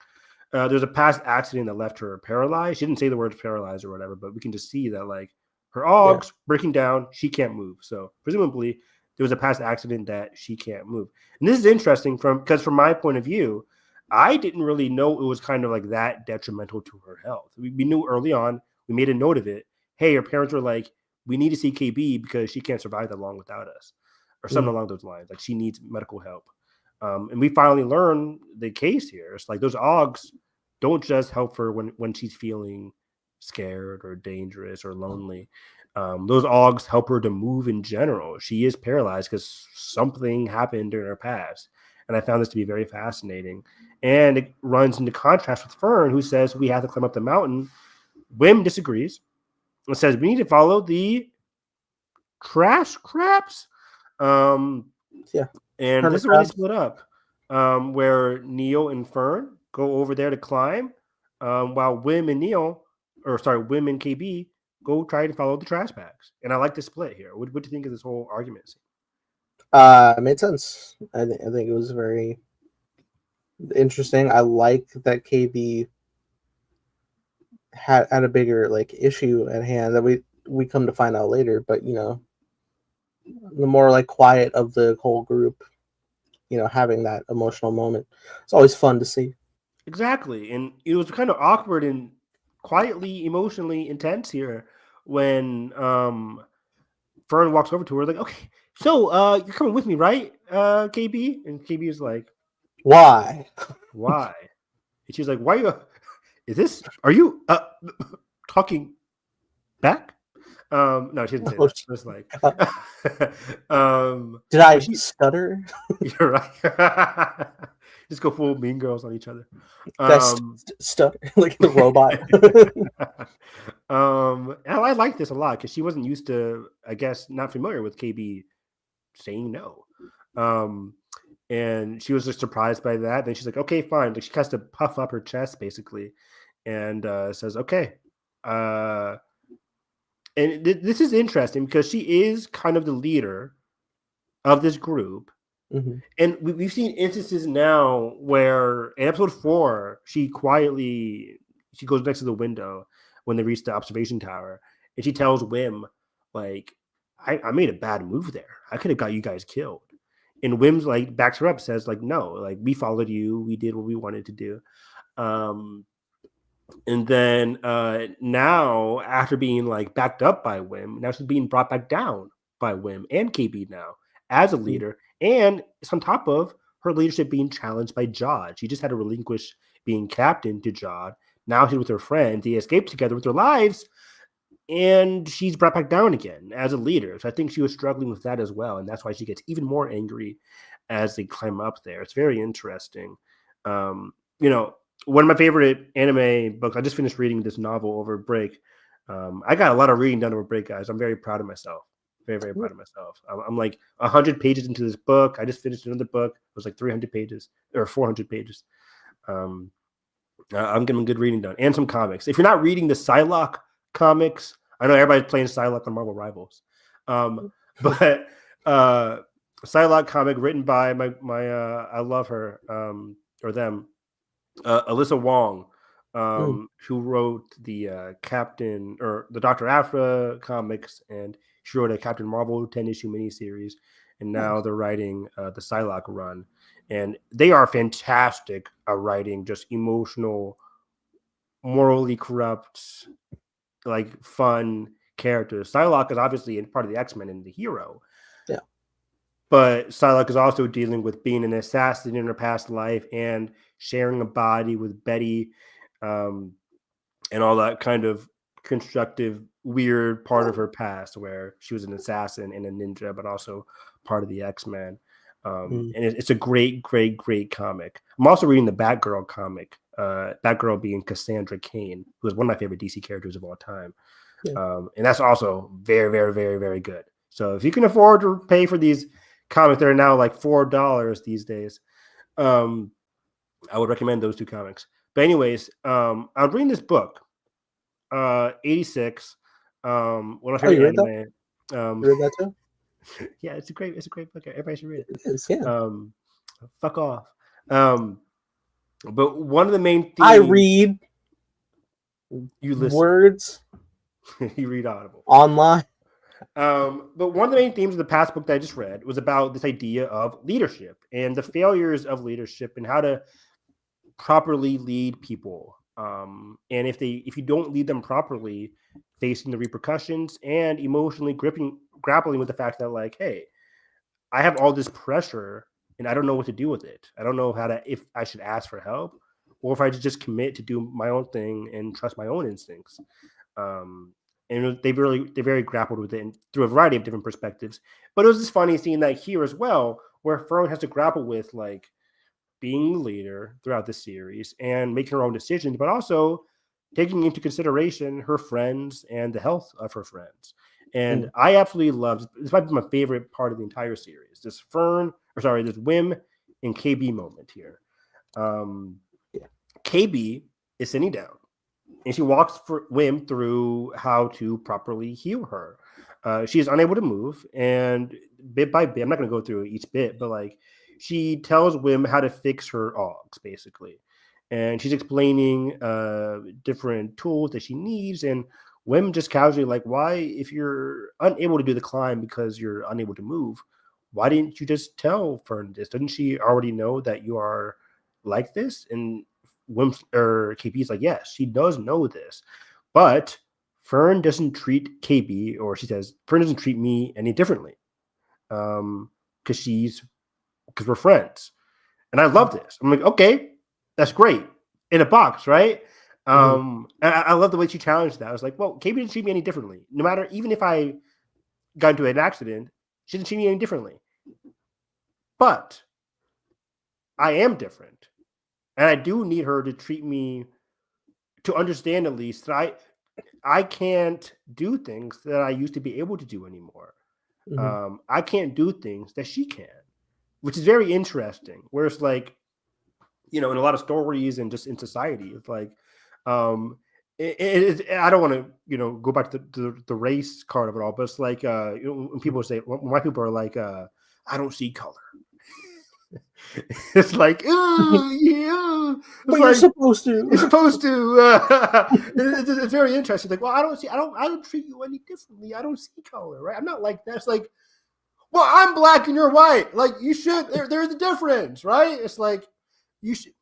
There's a past accident that left her paralyzed. She didn't say the words paralyzed or whatever, but we can just see that like her augs breaking down, she can't move. So presumably there was a past accident that she can't move. And this is interesting because from my point of view, I didn't really know it was kind of like that detrimental to her health. We knew early on, we made a note of it. Hey, her parents were like, we need to see KB because she can't survive that long without us, or something along those lines. Like she needs medical help. And we finally learned the case here. It's like those augs don't just help her when she's feeling scared or dangerous or lonely. Those augs help her to move in general. She is paralyzed because something happened in her past. And I found this to be very fascinating. And it runs into contrast with Fern, who says we have to climb up the mountain. Wim disagrees and says we need to follow the trash crabs. And this is where they split up, where Neil and Fern go over there to climb, while Wim and KB go try to follow the trash bags. And I like the split here. What do you think of this whole argument? It made sense. I think it was very interesting. I like that KB had a bigger like issue at hand that we come to find out later, but the more like quiet of the whole group, having that emotional moment. It's always fun to see. Exactly. And it was kind of awkward and quietly emotionally intense here when Fern walks over to her like, okay, so you're coming with me, right, KB? And KB is like, why? And she's like, why are you talking back? No, she didn't say that. She was like, did I stutter? You're right. Just go full Mean Girls on each other. Stutter like the robot. I like this a lot because she wasn't used to, I guess, not familiar with KB saying no. And she was just surprised by that. Then she's like, okay, fine. Like she has to puff up her chest basically, and says, okay. And this is interesting because she is kind of the leader of this group. Mm-hmm. And we've seen instances now where in episode 4, she goes next to the window when they reach the observation tower, and she tells Wim, like, I made a bad move there. I could have got you guys killed. And Wim's like backs her up, says like, no, like we followed you, we did what we wanted to do. And then now, after being like backed up by Wim, now she's being brought back down by Wim and KB now as a leader, and it's on top of her leadership being challenged by Jod. She just had to relinquish being captain to Jod. Now she's with her friend. They escaped together with their lives, and she's brought back down again as a leader. So I think she was struggling with that as well, and that's why she gets even more angry as they climb up there. It's very interesting. One of my favorite anime books, I just finished reading this novel over break. I got a lot of reading done over break, guys. I'm very proud of myself. Very, very proud of myself. I'm like 100 pages into this book. I just finished another book. It was like 300 pages or 400 pages. I'm getting good reading done and some comics. If you're not reading the Psylocke comics, I know everybody's playing Psylocke on Marvel Rivals. But Psylocke comic written by my I love her or them. Alyssa Wong, who wrote the Captain or the Dr. Aphra comics, and she wrote a Captain Marvel 10-issue miniseries, and now they're writing the Psylocke run, and they are fantastic at writing just emotional, morally corrupt, like fun characters. Psylocke is obviously part of the X-Men and the hero. Yeah. But Psylocke is also dealing with being an assassin in her past life and sharing a body with Betty, and all that kind of constructive, weird part of her past where she was an assassin and a ninja, but also part of the X-Men. And it's a great, great, great comic. I'm also reading the Batgirl comic, Batgirl being Cassandra Cain, who is one of my favorite DC characters of all time. Yeah. And that's also very, very, very, very good. So if you can afford to pay for these comics that are now like $4 these days, I would recommend those two comics. But anyways, I'm reading this book, 86. One of my favorite anime. You read that too? Yeah, it's a great book. Everybody should read it. It is, yeah. Fuck off. But one of the main themes, I read. You listen. Words. You read Audible online. But one of the main themes of the past book that I just read was about this idea of leadership and the failures of leadership and how to properly lead people. And if you don't lead them properly, facing the repercussions and emotionally grappling with the fact that, like, hey, I have all this pressure and I don't know what to do with it. I don't know if I should ask for help or if I should just commit to do my own thing and trust my own instincts. And they very grappled with it through a variety of different perspectives. But it was just funny seeing that here as well, where Fern has to grapple with like being the leader throughout the series and making her own decisions, but also taking into consideration her friends and the health of her friends. And I absolutely loved this. Might be my favorite part of the entire series. This Wim and KB moment here. KB is sitting down, and she walks for Wim through how to properly heal her. She is unable to move, and bit by bit, I'm not going to go through each bit, but like she tells Wim how to fix her Augs, basically. And she's explaining different tools that she needs, and Wim just casually like, why, if you're unable to do the climb because you're unable to move, why didn't you just tell Fern this? Doesn't she already know that you are like this? And KB's like, yes, she does know this, but Fern doesn't treat KB, or she says Fern doesn't treat me any differently, because we're friends. And I love this. I'm like, okay, that's great in a box, right? And I love the way she challenged that. I was like, well, KB didn't treat me any differently. No matter, even if I got into an accident, she didn't treat me any differently. But I am different. And I do need her to treat me, to understand at least that I can't do things that I used to be able to do anymore. I can't do things that she can. which is very interesting. Whereas like, in a lot of stories and just in society, it's like, I don't want to, go back to the race card of it all, but it's like, when people say, when white people are like, I don't see color. It's like, yeah, But it's you're like, supposed to. you're supposed to. It's very interesting. Like, well, I don't treat you any differently. I don't see color, right? I'm not like that. It's like, well, I'm black and you're white. Like, you should. There's a difference, right? It's like, you should.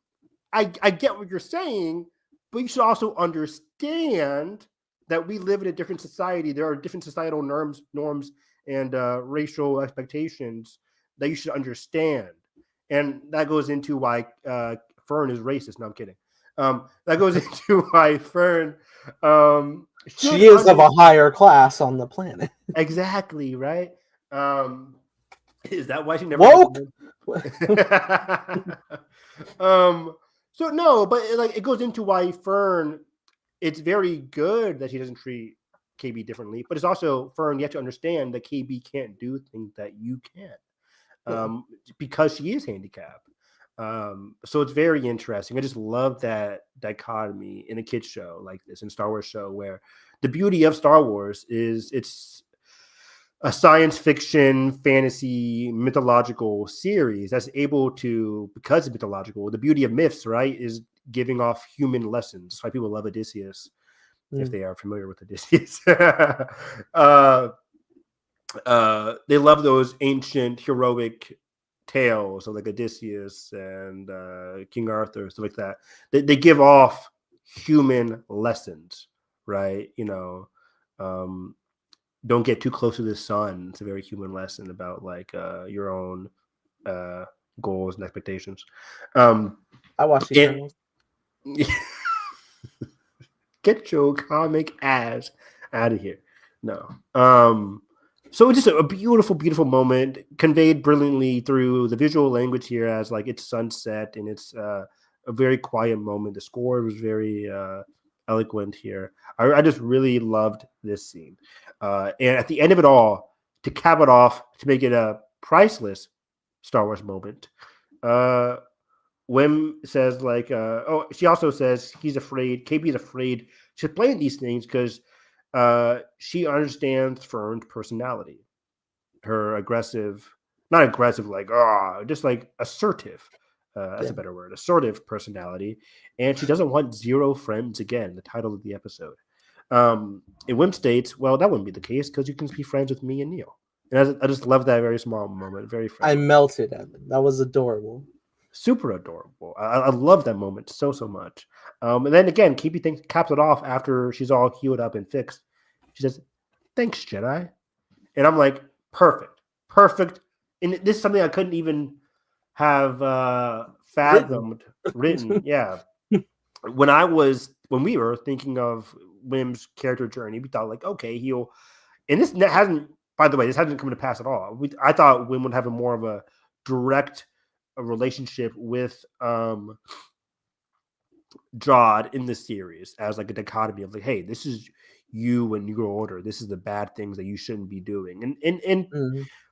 I get what you're saying, but you should also understand that we live in a different society. There are different societal norms, and racial expectations that you should understand, and that goes into why Fern is racist. No, I'm kidding. That goes into why Fern should She is of a higher class on the planet. exactly right. Is that why she never Woke? So no, but it goes into why Fern, it's very good that she doesn't treat KB differently, but it's also, Fern, you have to understand that KB can't do things that you can, because she is handicapped. So it's very interesting. I just love that dichotomy in a kids show like this, in Star Wars show, where the beauty of Star Wars is it's a science fiction, fantasy, mythological series that's able to, because it's mythological, the beauty of myths, right, is giving off human lessons. That's why people love Odysseus, if they are familiar with Odysseus. They love those ancient heroic tales of like Odysseus and King Arthur, stuff like that. They give off human lessons, right? Don't get too close to the sun. It's a very human lesson about like your own goals and expectations. I watched Eternals. Get your comic ass out of here. No. So it's just a beautiful, beautiful moment, conveyed brilliantly through the visual language here, as like it's sunset and it's a very quiet moment. The score was very eloquent here. I just really loved this scene. And at the end of it all, to cap it off, to make it a priceless Star Wars moment, Wim says like, she also says he's afraid, KB's afraid to explain these things because she understands Fern's personality, her aggressive, not aggressive, like, just like assertive. That's a better word, assertive personality. And she doesn't want zero friends again, the title of the episode. And Wim states, well, that wouldn't be the case because you can be friends with me and Neil. And I just love that very small moment, very friendly. I melted at them. That was adorable. Super adorable. I love that moment so much. And then again, KB caps it off after she's all healed up and fixed. She says, thanks, Jedi. And I'm like, perfect. And this is something I couldn't even have fathomed written. Yeah. When we were thinking of Wim's character journey, we thought like, okay, he'll, and this hasn't, by the way, this hasn't come to pass at all. I thought Wim would have a more of a direct relationship with Jod in the series, as like a dichotomy of like, hey, this is you when you grow older. This is the bad things that you shouldn't be doing. And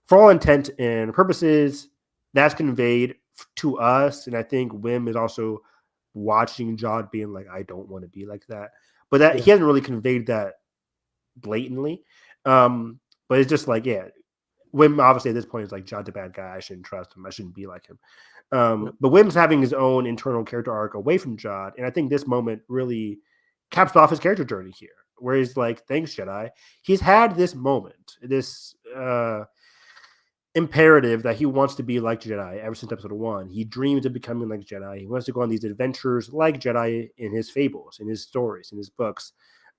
for all intent and purposes, that's conveyed to us. And I think Wim is also watching Jod being like, I don't want to be like that. But that he hasn't really conveyed that blatantly. But it's just like, yeah, Wim obviously at this point is like, Jod's a bad guy. I shouldn't trust him. I shouldn't be like him. But Wim's having his own internal character arc away from Jod. And I think this moment really caps off his character journey here, where he's like, thanks, Jedi. He's had this moment, this imperative that he wants to be like Jedi ever since episode 1. He dreams of becoming like Jedi. He wants to go on these adventures like Jedi in his fables, in his stories, in his books.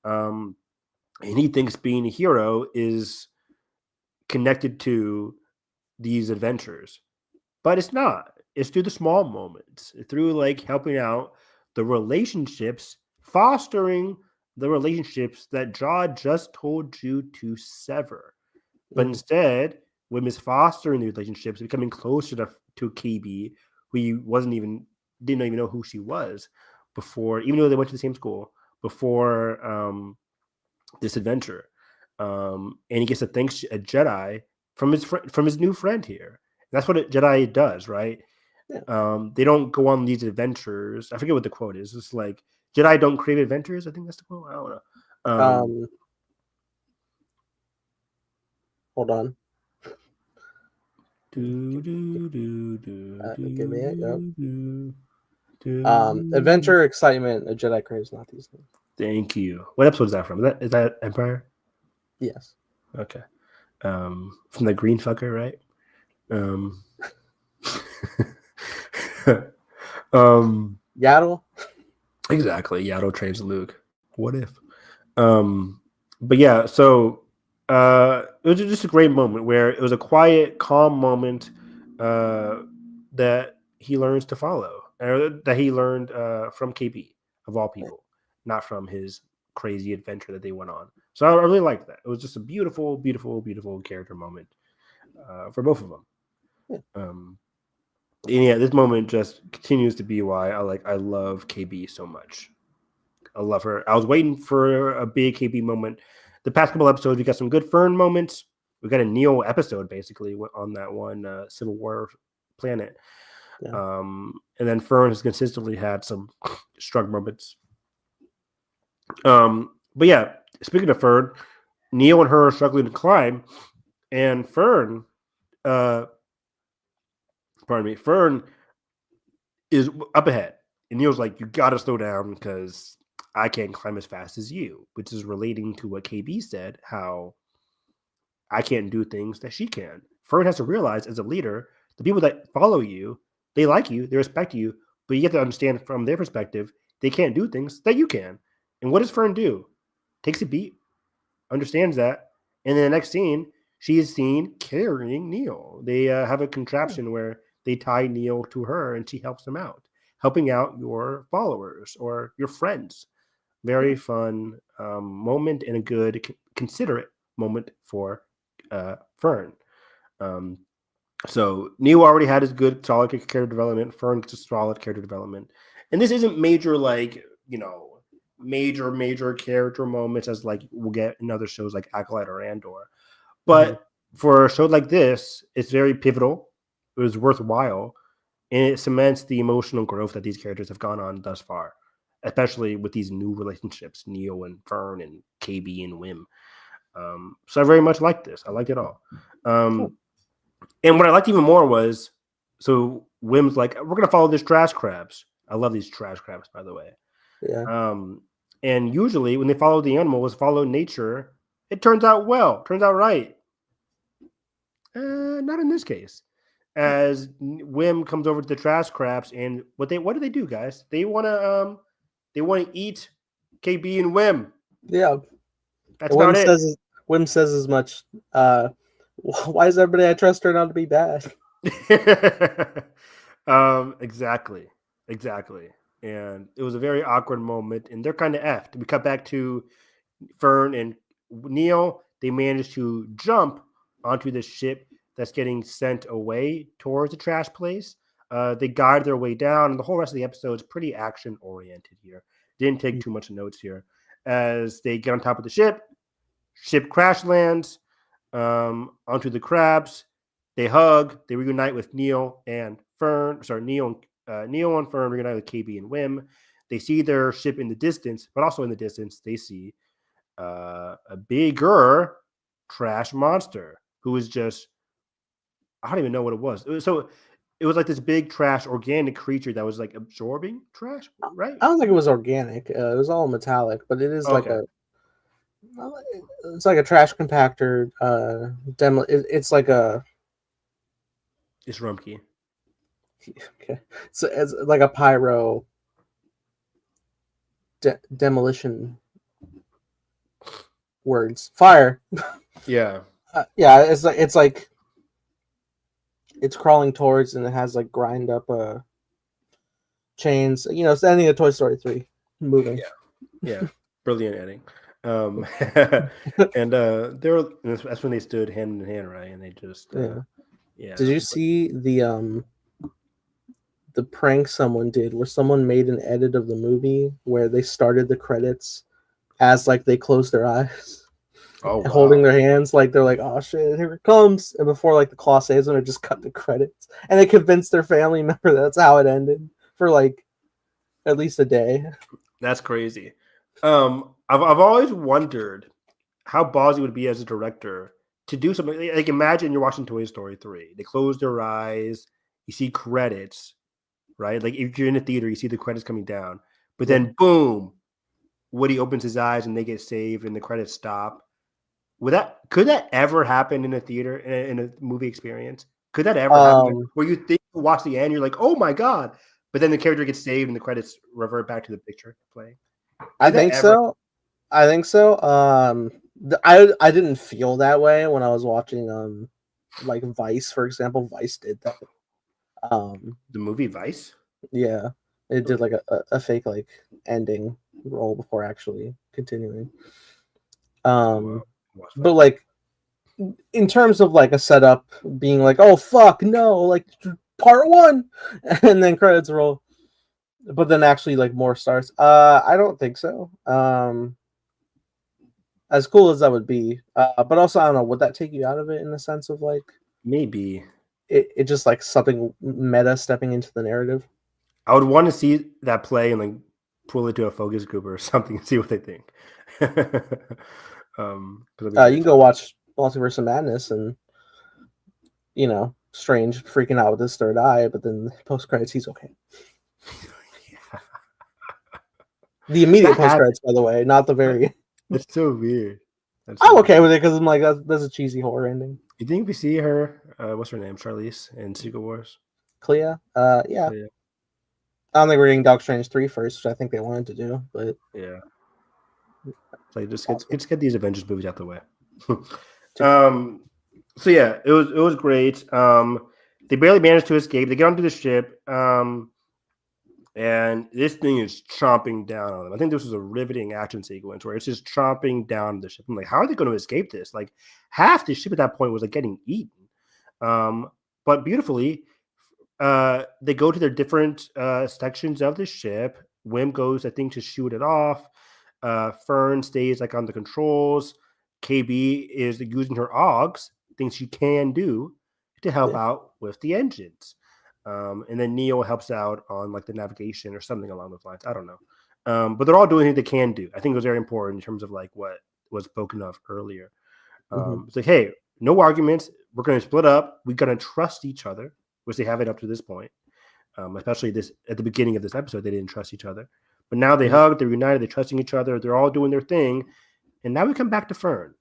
And he thinks being a hero is connected to these adventures. But it's not. It's through the small moments, through like helping out the relationships, fostering the relationships that Jod just told you to sever. But instead, Wim is fostering the relationships, becoming closer to KB, who he didn't even know who she was before, even though they went to the same school, before this adventure. And he gets a thanks a Jedi from his new friend here. That's what a Jedi does, right? Yeah. They don't go on these adventures. I forget what the quote is. It's like Jedi don't crave adventures. I think that's the quote. I don't know. Hold on. Do, do, do, do, Give me it. Yep. do, do. Adventure, excitement. A Jedi craves not these things. Thank you. What episode is that from? Is that Empire? Yes. Okay. From the green fucker, right? Yaddle. Exactly. Yaddle trains Luke. What if? But yeah, so it was just a great moment where it was a quiet, calm moment that he learns to follow, or that he learned from KB of all people, not from his crazy adventure that they went on. So I really liked that. It was just a beautiful, beautiful, beautiful character moment for both of them. And yeah, this moment just continues to be why I love KB so much. I love her. I was waiting for a big KB moment. The past couple episodes, we got some good Fern moments. We got a Neo episode basically on that one Civil War planet. Yeah. And then Fern has consistently had some strong moments. But yeah, speaking of Fern, Neo and her are struggling to climb, and Fern, Fern is up ahead. And Neo's like, you gotta slow down because I can't climb as fast as you, which is relating to what KB said, how I can't do things that she can. Fern has to realize as a leader, the people that follow you, they like you, they respect you, but you get to understand from their perspective, they can't do things that you can. And what does Fern do? Takes a beat, understands that, and in the next scene, she is seen carrying Neo. They have a contraption where they tie Neo to her and she helps them out, helping out your followers or your friends. Very fun moment and a good, considerate moment for Fern. So Neo already had his good, solid character development. Fern gets a solid character development. And this isn't major, like, major character moments as like we'll get in other shows like Acolyte or Andor. But for a show like this, it's very pivotal. It was worthwhile. And it cements the emotional growth that these characters have gone on thus far, especially with these new relationships, Neo and Fern and KB and Wim. So I very much liked this. I liked it all. And what I liked even more was, so Wim's like, we're going to follow this trash crabs. I love these trash crabs, by the way. Yeah. And usually when they follow the animals, follow nature, it turns out well, turns out right. Not in this case. As Wim comes over to the trash crabs, and what do they do, guys? They want to eat KB and Wim. Yeah. That's about it. Wim says as much. Why is everybody I trust turn out to be bad? Exactly. And it was a very awkward moment, and they're kind of effed. We cut back to Fern and Neo. They managed to jump onto the ship that's getting sent away towards the trash place. They guide their way down, and the whole rest of the episode is pretty action oriented here. Didn't take too much notes here. As they get on top of the ship crash lands onto the crabs. They hug. They reunite with Neo and Fern. Sorry, Neo and Fern reunite with KB and Wim. They see their ship in the distance, but also in the distance, they see a bigger trash monster who is just, I don't even know what it was. It was like this big trash organic creature that was like absorbing trash, right? I don't think it was organic. It was all metallic, but it is it's like a trash compactor. It's like a. It's Rumpke. Okay, so it's like a pyro demolition words. Fire. Yeah. Yeah, it's like it's crawling towards, and it has like grind up chains. It's the ending of Toy Story 3 moving. Yeah. Brilliant ending. And that's when they stood hand in hand, right? And they just yeah. Did you see the prank someone did where someone made an edit of the movie where they started the credits as like they closed their eyes? Oh holding wow. their hands like they're like, oh shit, here it comes. And before like the claw saves them, it just cut the credits. And they convinced their family member that's how it ended for like at least a day. That's crazy. I've always wondered how ballsy would be as a director to do something like imagine you're watching Toy Story 3. They close their eyes, you see credits, right? Like if you're in a theater, you see the credits coming down, but Yeah. then boom, Woody opens his eyes and they get saved and the credits stop. Could that ever happen in a theater in a movie experience? Could that ever happen where you think you watch the end, you're like, oh my god, but then the character gets saved and the credits revert back to the picture playing? I Could that think ever? so. I think so. I didn't feel that way when I was watching like Vice, for example. Vice did that. The movie Vice? Yeah, it did Okay. like a fake like ending roll before actually continuing. Oh wow. Watch But Vice. like in terms of like a setup being like, oh fuck no, like part one, and then credits roll, but then actually like more starts. I don't think so. As cool as that would be, but also I don't know, would that take you out of it in the sense of like Maybe. it just like something meta stepping into the narrative? I would want to see that play and like pull it to a focus group or something and see what they think. Because it'd be You very can go fun. watch Multiverse of Madness and Strange freaking out with his third eye, but then post credits he's okay. Yeah. The immediate That post happened. credits, by the way, not the very. It's so weird. That's so I'm okay weird. with it because I'm like that's a cheesy horror ending. You think we see her? What's her name? Charlize in Secret Wars. Clea, yeah. Yeah. I don't think we're getting Doctor Strange 3 first, which I think they wanted to do, but Yeah. It's like possible. just get these Avengers movies out the way. Too. So yeah, it was great. They barely managed to escape. They get onto the ship. And this thing is chomping down on them. I think this was a riveting action sequence where it's just chomping down the ship. I'm like, how are they going to escape this? Like half the ship at that point was like getting eaten. But beautifully, they go to their different sections of the ship. Wim goes, I think, to shoot it off. Fern stays like on the controls. KB is using her AUGs, things she can do to help Yeah. out with the engines. And then Neo helps out on like the navigation or something along those lines. I don't know. But they're all doing what they can do. I think it was very important in terms of like what was spoken of earlier. Mm-hmm. It's like, hey, no arguments. We're going to split up. We're going to trust each other, which they haven't up to this point. Especially this at the beginning of this episode, they didn't trust each other. But now they Yeah. hug, they're united, they're trusting each other, they're all doing their thing. And now we come back to Fern,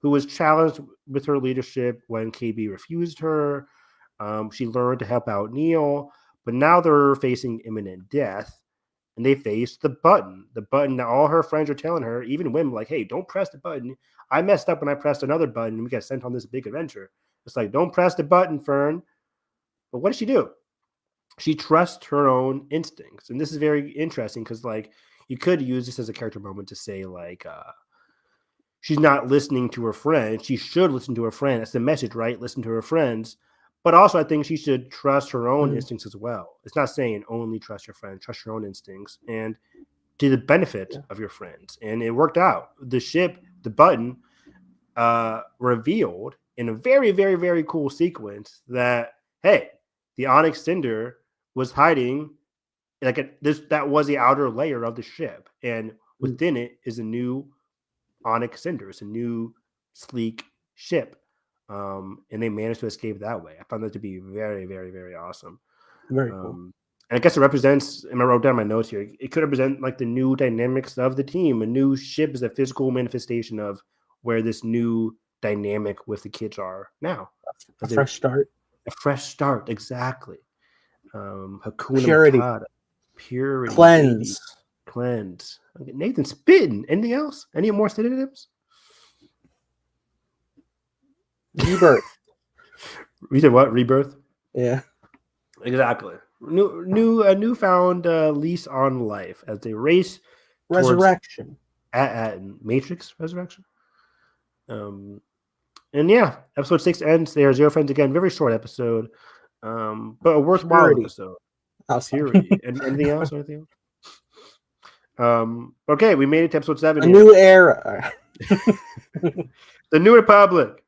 who was challenged with her leadership when KB refused her. She learned to help out Neil, but now they're facing imminent death. And they face the button that all her friends are telling her, even women, like, hey, don't press the button. I messed up when I pressed another button and we got sent on this big adventure. It's like, don't press the button, Fern. But what does she do? She trusts her own instincts. And this is very interesting because, like, you could use this as a character moment to say, like, she's not listening to her friends. She should listen to her friend. That's the message, right? Listen to her friends. But also, I think she should trust her own Mm-hmm. instincts as well. It's not saying only trust your friend, trust your own instincts and to the benefit Yeah. of your friends. And it worked out. The ship, the button, revealed in a very, very, very cool sequence that, hey, the Onyx Cinder was hiding that was the outer layer of the ship. And within it is a new Onyx Cinder. It's a new, sleek ship. And they managed to escape that way. I found that to be very, very, very awesome. Very cool. And I guess it represents, and I wrote down my notes here, it could represent like the new dynamics of the team. A new ship is a physical manifestation of where this new dynamic with the kids are now. A fresh start. A fresh start, exactly. Hakuna Purity. Matata. Purity. Cleanse. Baby. Cleanse. Okay, Nathan spitting. Anything else? Any more synonyms? Rebirth. We said what? Rebirth? Yeah. Exactly. Newfound lease on life as they race Resurrection. at Matrix Resurrection. And yeah, episode 6 ends there. Zero Friends again. Very short episode, but a worthwhile Purity. episode. Outside. Purity. And anything else? Okay, we made it to episode 7 A here. new era. The New Republic.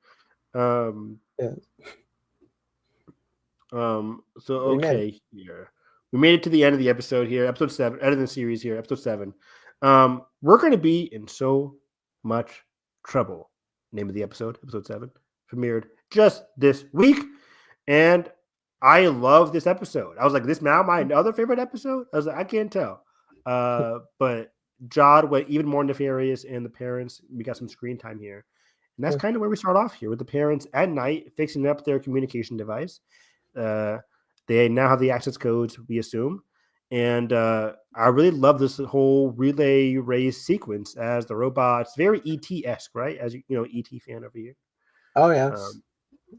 Yeah. So We made it. okay, here we made it to the end of the episode here, episode 7, end of the series here, episode 7. We're going to be in so much trouble. Name of the episode 7, premiered just this week, and I love this episode. I was like, this now my other favorite episode. I was like, I can't tell, but Jod went even more nefarious, and the parents, we got some screen time here, and that's kind of where we start off here with the parents at night fixing up their communication device. They now have the access codes, we assume. And I really love this whole relay race sequence as the robots, very ET-esque, right? As you know, ET fan over here. Oh yes,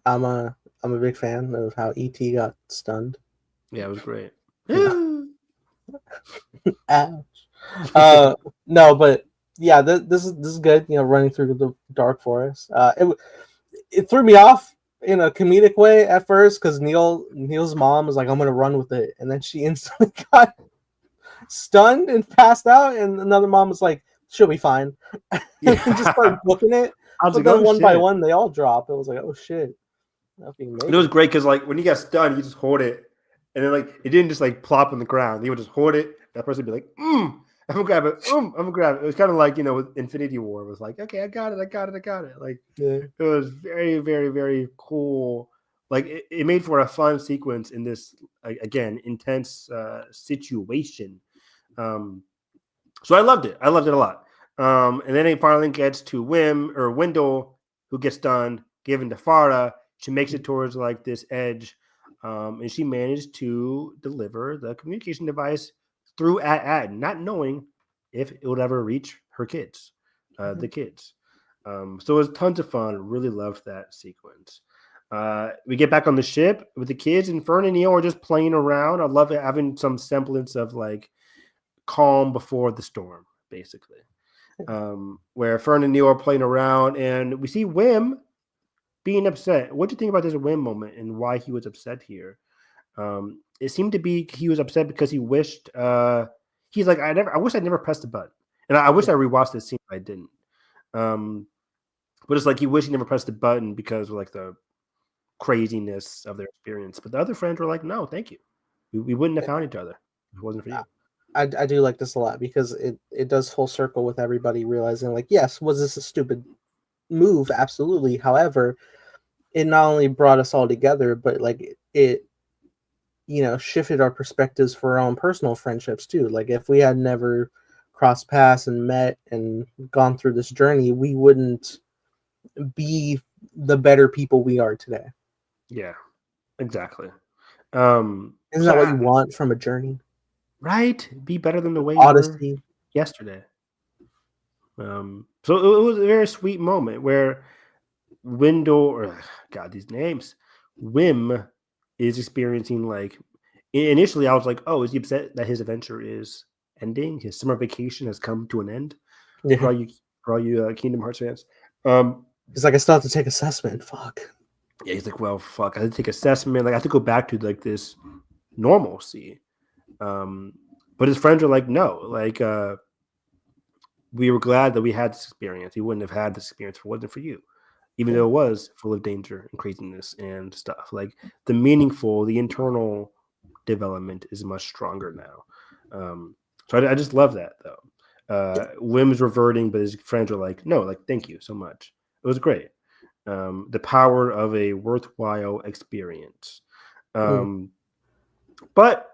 I'm a big fan of how ET got stunned. Yeah, it was great. Ouch. No, but yeah, this is good. You know, running through the dark forest. It threw me off in a comedic way at first because Neil's mom was like, "I'm gonna run with it," and then she instantly got stunned and passed out, and another mom was like, "She'll be fine," and just started booking it. But then one by one, they all drop. It was like, "Oh shit!" It was great because like when you got stunned, you just hold it, and then like it didn't just like plop on the ground. You would just hold it. That person would be like, I'm gonna grab it. I'm gonna grab it. It was kind of like, you know, with Infinity War. It was like, okay, I got it. Like It was very, very, very cool. Like it made for a fun sequence in this again intense situation. So I loved it. I loved it a lot. And then it finally gets to Wendell, who gets stunned, given to Farah. She makes it towards like this edge, and she managed to deliver the communication device through at not knowing if it would ever reach her kids, the kids. So it was tons of fun. Really loved that sequence. We get back on the ship with the kids, and Fern and Neil are just playing around. I love it, having some semblance of like calm before the storm, basically. Where Fern and Neil are playing around, and we see Wim being upset. What do you think about this Wim moment and why he was upset here? It seemed to be he was upset because he wished he's like, I wish I never pressed the button. And I wish I rewatched this scene, but I didn't. But it's like he wished he never pressed the button because of like the craziness of their experience. But the other friends were like, no, thank you. We wouldn't have found each other if it wasn't for you. I do like this a lot because it does full circle with everybody realizing like, yes, was this a stupid move? Absolutely. However, it not only brought us all together, but like it you know, shifted our perspectives for our own personal friendships too. Like if we had never crossed paths and met and gone through this journey, we wouldn't be the better people we are today. Yeah, exactly. Isn't that what you want from a journey? Right? Be better than the way Odyssey. you were yesterday. So it was a very sweet moment where Wim is experiencing like initially I was like, oh, is he upset that his adventure is ending? His summer vacation has come to an end. Yeah. For all you Kingdom Hearts fans. He's like, I still have to take assessment. Fuck. Yeah, he's like, well, fuck. I had to take assessment. Like I have to go back to like this normalcy. But his friends are like, no, like we were glad that we had this experience. He wouldn't have had this experience if it wasn't for you. Even though it was full of danger and craziness and stuff. Like the internal development is much stronger now. So I just love that though. Wim's reverting, but his friends are like, no, like thank you so much. It was great. The power of a worthwhile experience. But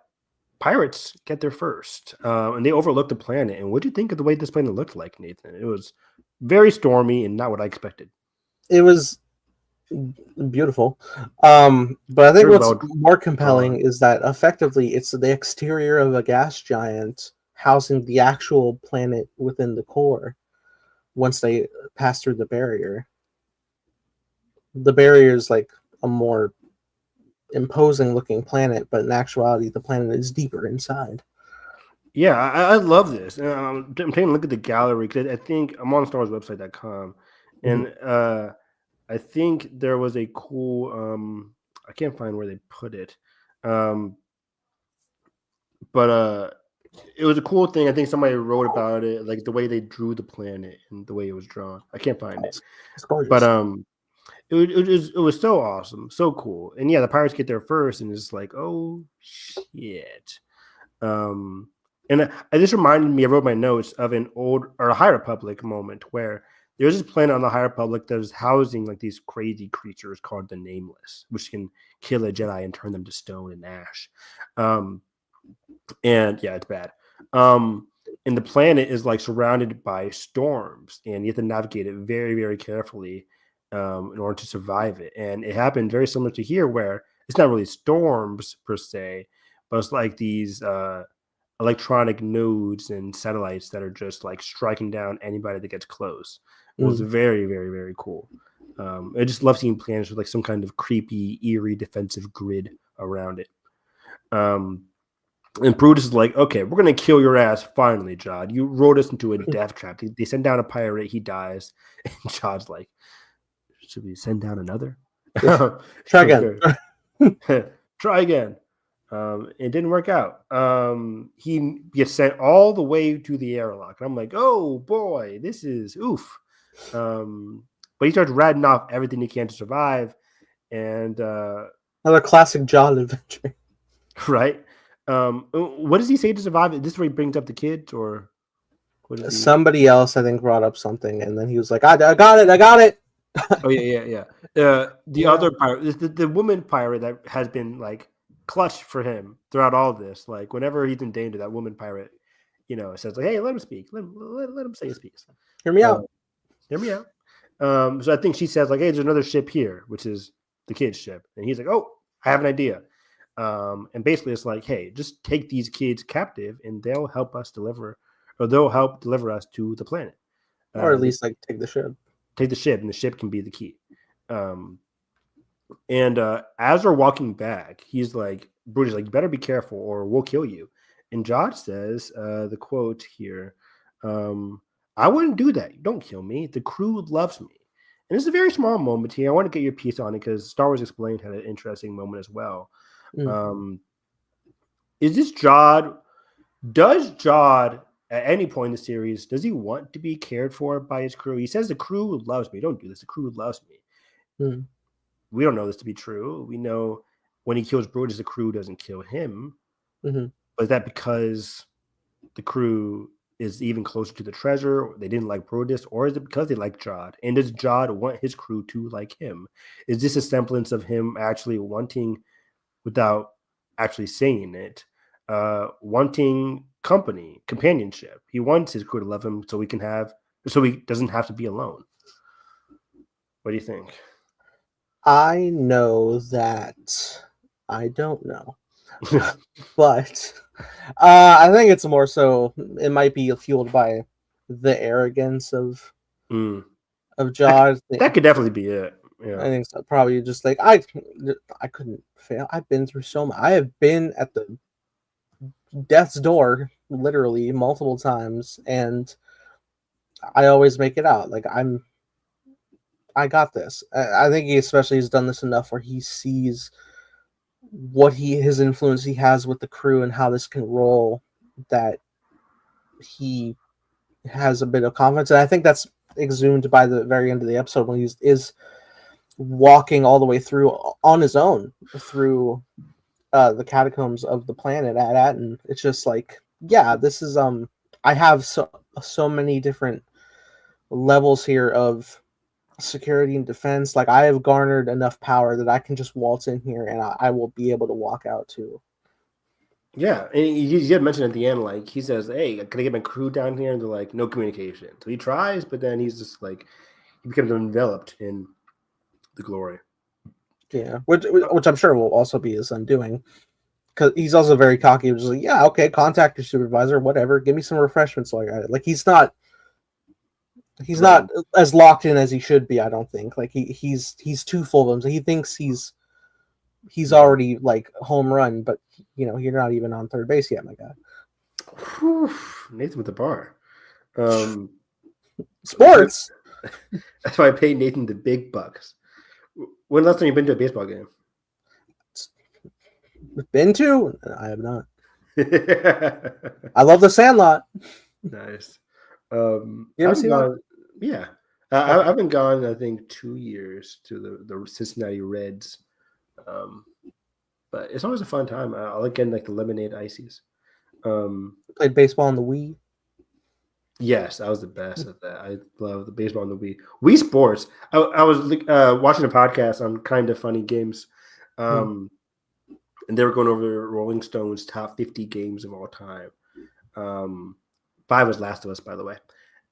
pirates get there first, and they overlook the planet. And what do you think of the way this planet looked like, Nathan? It was very stormy and not what I expected. It was beautiful. But I think what's more compelling is that effectively it's the exterior of a gas giant housing the actual planet within the core once they pass through the barrier. The barrier is like a more imposing looking planet, but in actuality the planet is deeper inside. Yeah, I love this. I'm taking a look at the gallery because I think I'm on StarWarsWebsite.com, and I think there was a cool. I can't find where they put it, but It was a cool thing. I think somebody wrote about it, like the way they drew the planet and the way it was drawn. I can't find it, It's but gorgeous. it was so awesome, so cool. And yeah, the pirates get there first, and it's like, oh shit. Um, and I just reminded me. I wrote my notes of an old or a High Republic moment where there's this planet on the High Republic that is housing like these crazy creatures called the Nameless, which can kill a Jedi and turn them to stone and ash. And yeah, it's bad. And the planet is like surrounded by storms, and you have to navigate it very, very carefully in order to survive it. And it happened very similar to here, where it's not really storms per se, but it's like these electronic nodes and satellites that are just like striking down anybody that gets close. It was very, very, very cool. I just love seeing planets with like some kind of creepy, eerie defensive grid around it. And Brutus is like, okay, we're going to kill your ass finally, Jod. You wrote us into a death trap. They send down a pirate. He dies. And Jod's like, should we send down another? Try again. Try again. It didn't work out. He gets sent all the way to the airlock. And I'm like, oh, boy, this is oof. But he starts ratting off everything he can to survive. And another classic John adventure. Right. What does he say to survive? Is this where he brings up the kids, or somebody else I think brought up something, and then he was like, I got it. Oh yeah. The other pirate, the woman pirate that has been like clutch for him throughout all this. Like whenever he's in danger, that woman pirate, says like, hey, let him speak. Let him say his piece. Hear me out. Hear me out. So I think she says like, hey, there's another ship here, which is the kid's ship, and he's like, oh, I have an idea. And basically it's like, hey, just take these kids captive and they'll help us deliver us to the planet. Or at least like take the ship. Take the ship, and the ship can be the key. And as they're walking back, he's like, Brutus, like, you better be careful or we'll kill you. And Jod says, the quote here, I wouldn't do that. Don't kill me. The crew loves me. And it's a very small moment here. I want to get your piece on it because Star Wars Explained had an interesting moment as well. Is this Jod? Does Jod at any point in the series, does he want to be cared for by his crew? He says the crew loves me. Don't do this. The crew loves me. We don't know this to be true. We know when he kills Brutus, the crew doesn't kill him. But is that because the crew is even closer to the treasure? They didn't like Brutus, or is it because they like Jod? And does Jod want his crew to like him? Is this a semblance of him actually wanting, without actually saying it, wanting companionship? He wants his crew to love him so he doesn't have to be alone. What do you think? I know that I don't know. But I think it's more so it might be fueled by the arrogance of Jod. That could definitely be it. Yeah. I think so. Probably just like I couldn't fail. I've been through so much. I have been at the death's door literally multiple times, and I always make it out. Like I got this. I think he especially has done this enough where he sees what his influence he has with the crew and how this can roll, that he has a bit of confidence. And I think that's exhumed by the very end of the episode when he is walking all the way through on his own through the catacombs of the planet at Aten. It's just like, yeah, this is I have so many different levels here of security and defense. Like I have garnered enough power that I can just waltz in here and I will be able to walk out too. Yeah, and he had mentioned at the end, like he says, "Hey, can I get my crew down here?" And they're like, "No communication." So he tries, but then he's just like, he becomes enveloped in the glory. Yeah, which I'm sure will also be his undoing, because he's also very cocky. He was like, "Yeah, okay, contact your supervisor, whatever. Give me some refreshments while you're at it." Like he's not as locked in as he should be. I don't think. Like he's too full of himself. He thinks he's already like home run, but you're not even on third base yet, my guy. Whew, Nathan with the bar. Sports. That's why I pay Nathan the big bucks. When last time you been to a baseball game? Been to? I have not. I love the Sandlot. Nice. You I ever haven't see that? gone. Yeah, I Okay. haven't gone. I think 2 years to the Cincinnati Reds. Um, but it's always a fun time. I like getting like the lemonade ices. Um, Played baseball on the Wii. yes, I was the best at that. I love the baseball on the Wii. Wii Sports. I was watching a podcast on Kind of Funny Games, Hmm. and they were going over Rolling Stone's top 50 games of all time. Um, 5 was Last of Us, by the way.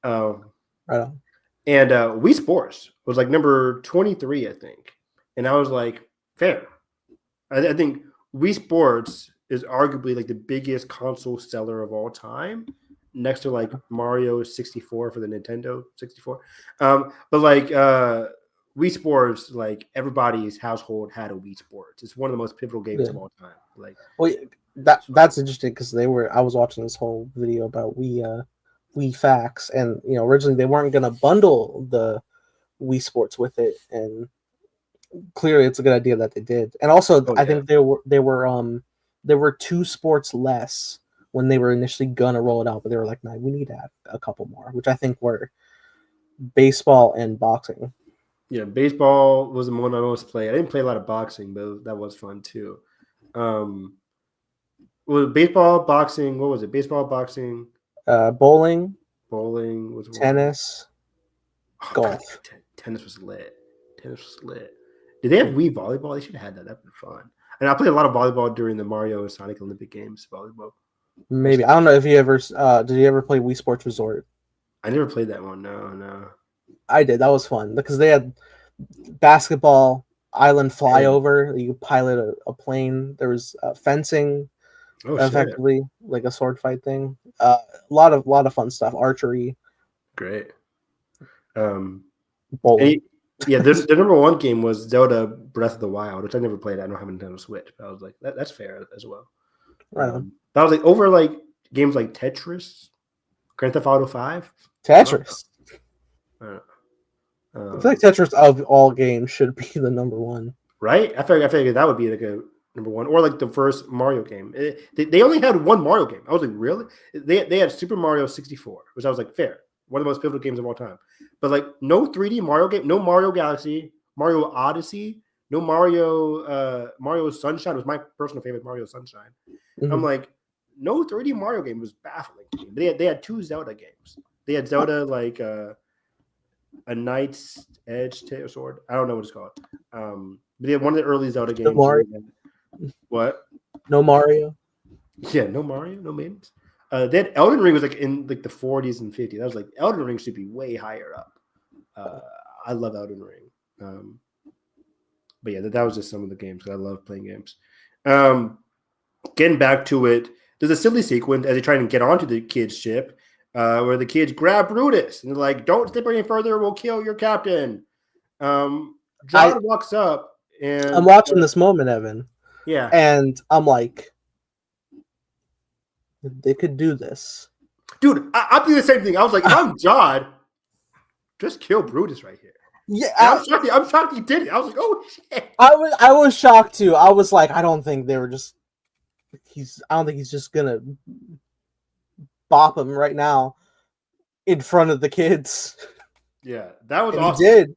Um, Right on. and Wii Sports was like number 23, I think. And I was like, fair. I think Wii Sports is arguably like the biggest console seller of all time, next to like Mario 64 for the Nintendo 64. But like Wii Sports, like everybody's household had a Wii Sports. It's one of the most pivotal games Yeah. of all time. Like, Well, that's interesting because I was watching this whole video about Wii Facts, and originally they weren't gonna bundle the Wii Sports with it, and clearly it's a good idea that they did. And also, oh I yeah, think there were 2 sports less when they were initially gonna roll it out, but they were like, "No, we need to add a couple more," which I think were baseball and boxing. yeah. Baseball was the one I most played. I didn't play a lot of boxing, but that was fun too. Um, well, baseball, boxing. What was it? Baseball, boxing, Bowling, bowling was one. tennis, Oh, I forgot golf. tennis was lit. Tennis was lit. Did they have Wii volleyball? They should have had that. That'd be fun. And I played a lot of volleyball during the Mario and Sonic Olympic Games. Volleyball. Maybe I don't know if you ever did you ever play Wii Sports Resort? I never played that one. No, no. I did. That was fun because they had basketball, island Dang. flyover. You could pilot a plane. There was fencing, Oh shit. effectively like a sword fight thing. A lot of fun stuff. Archery, Great. Um. bowling. And yeah, the number one game was Zelda Breath of the Wild, which I never played. I don't have a Nintendo Switch, but I was like, that's fair as well. Right on. But I was like over like games like Tetris, Grand Theft Auto 5. I don't Tetris. know. I don't know. I feel like Tetris of all games should be the number one. Right? I figured that would be like a number one, or like the first Mario game. They only had one Mario game. I was like, really? They had Super Mario 64, which I was like, fair, one of the most pivotal games of all time. But like, no 3D Mario game, no Mario Galaxy, Mario Odyssey, no Mario Sunshine was my personal favorite Mario Sunshine. Mm-hmm. I'm like, no 3D Mario game was baffling to me. But they had 2 Zelda games. They had Zelda like a Knight's Edge Sword. I don't know what it's called. But they had one of the early Zelda games. Mario. What? No Mario. Yeah, no Mario, no maidens. Then Elden Ring was like in like the 40s and 50s. I was like, Elden Ring should be way higher up. I love Elden Ring. But yeah, that was just some of the games. I love playing games. Getting back to it, there's a silly sequence as they try and get onto the kids' ship, where the kids grab Brutus and they're like, "Don't step any further, we'll kill your captain." John walks up and I'm watching this moment, Evan. Yeah. And I'm like, they could do this. Dude, I'm doing the same thing. I was like, if I'm John, just kill Brutus right here. Yeah, I'm shocked he did it. I was like, oh shit. I was shocked too. I was like, I don't think he's just gonna bop him right now in front of the kids. Yeah, that was and awesome. He did.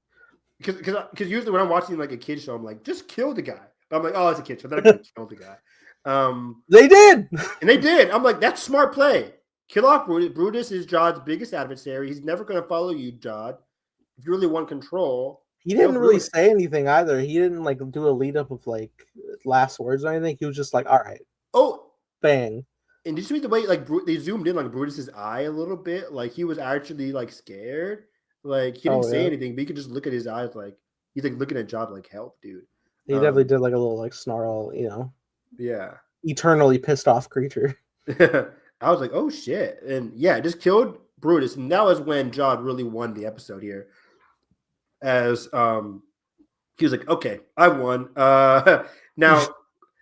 Because usually when I'm watching like a kid show, I'm like, just kill the guy. But I'm like, oh, it's a kid show. They're not gonna kill the guy. They did. And they did. I'm like, that's smart play. Kill off Brutus. Brutus is Jod's biggest adversary. He's never gonna follow you, Jod. If you really want control. He didn't really say anything either. He didn't like do a lead up of like last words or anything. He was just like, all right. Oh, bang. And did you see the way like they zoomed in like Brutus's eye a little bit? Like he was actually like scared. Like he didn't say anything, but you could just look at his eyes like he's like looking at Jod like, help, dude. He definitely did like a little like snarl, Yeah. Eternally pissed off creature. I was like, oh shit. And yeah, just killed Brutus. And that was when Jod really won the episode here. As he was like, okay, I won. Now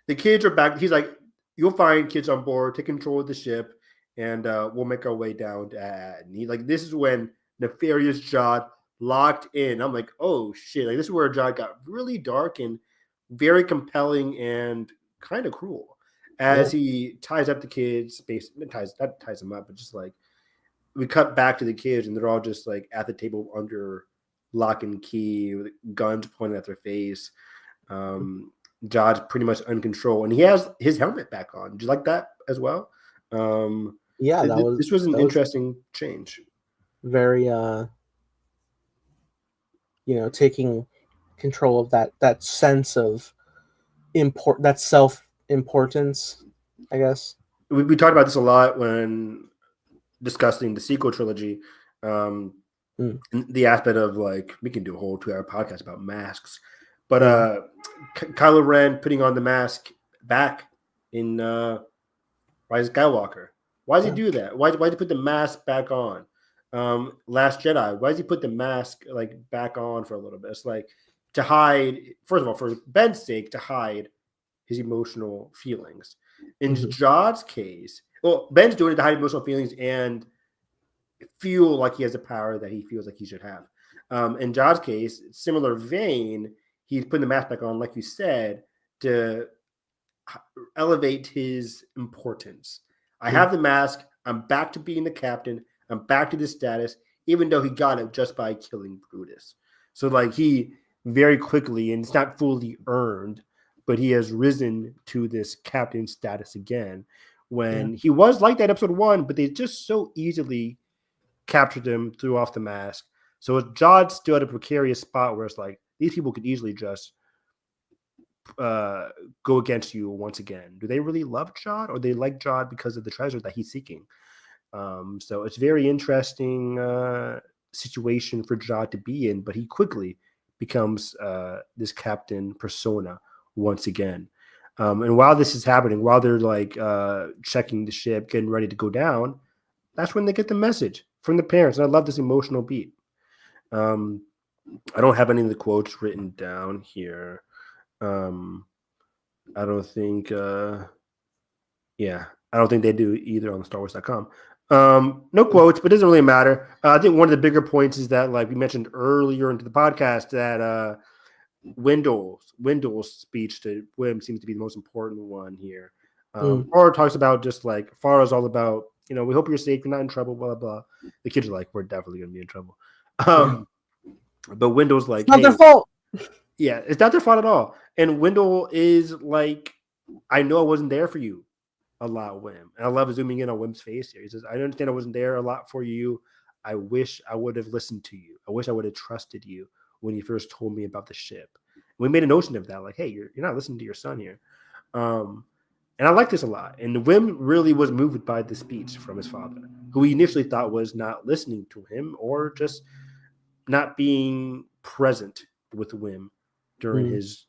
the kids are back. He's like, you'll find kids on board, take control of the ship, and we'll make our way down to Aden. Like, this is when nefarious Jod locked in. I'm like, oh shit. Like, this is where Jod got really dark and very compelling and kind of cruel. as he ties up the kids, not ties them up, but just like we cut back to the kids and they're all just like at the table under lock and key with guns pointed at their face. Jod's pretty much uncontrolled, and he has his helmet back on. Did you like that as well? Yeah, this was an interesting change. Very taking control of that sense of that self-importance, I guess. We talked about this a lot when discussing the sequel trilogy. The aspect of like, we can do a whole 2-hour podcast about masks, but Kylo Ren putting on the mask back in Rise of Skywalker. Why does he do that? Why does he put the mask back on? Last Jedi, why does he put the mask like back on for a little bit? It's like to hide, first of all, for Ben's sake, to hide his emotional feelings. In Jod's case, well, Ben's doing it to hide emotional feelings and feel like he has the power that he feels like he should have. In Jod's case, similar vein, he's putting the mask back on, like you said, to elevate his importance. I have the mask. I'm back to being the captain. I'm back to this status, even though he got it just by killing Brutus. So like he very quickly, and it's not fully earned, but he has risen to this captain status again when he was like that episode 1, but they just so easily captured him, threw off the mask. So Jod still at a precarious spot where it's like these people could easily just go against you once again. Do they really love Jod, or they like Jod because of the treasure that he's seeking? So it's very interesting situation for Jod to be in, but he quickly becomes this captain persona once again. And while this is happening, while they're like checking the ship, getting ready to go down, that's when they get the message from the parents. And I love this emotional beat. I don't have any of the quotes written down here. I don't think I don't think they do either on StarWars.com. No quotes, but it doesn't really matter. I think one of the bigger points is that, like we mentioned earlier into the podcast, that Wendell's speech to Wim seems to be the most important one here. Or talks about just like Farah's all about, we hope you're safe, you're not in trouble, blah, blah, blah. The kids are like, we're definitely going to be in trouble. But Wendell's like, it's not their fault. Yeah, it's not their fault at all. And Wendell is like, I know I wasn't there for you a lot, Wim. And I love zooming in on Wim's face here. He says, I understand I wasn't there a lot for you. I wish I would have listened to you. I wish I would have trusted you when you first told me about the ship. And we made a notion of that, like, hey, you're not listening to your son here. And I like this a lot. And Wim really was moved by the speech from his father, who he initially thought was not listening to him or just not being present with Wim during his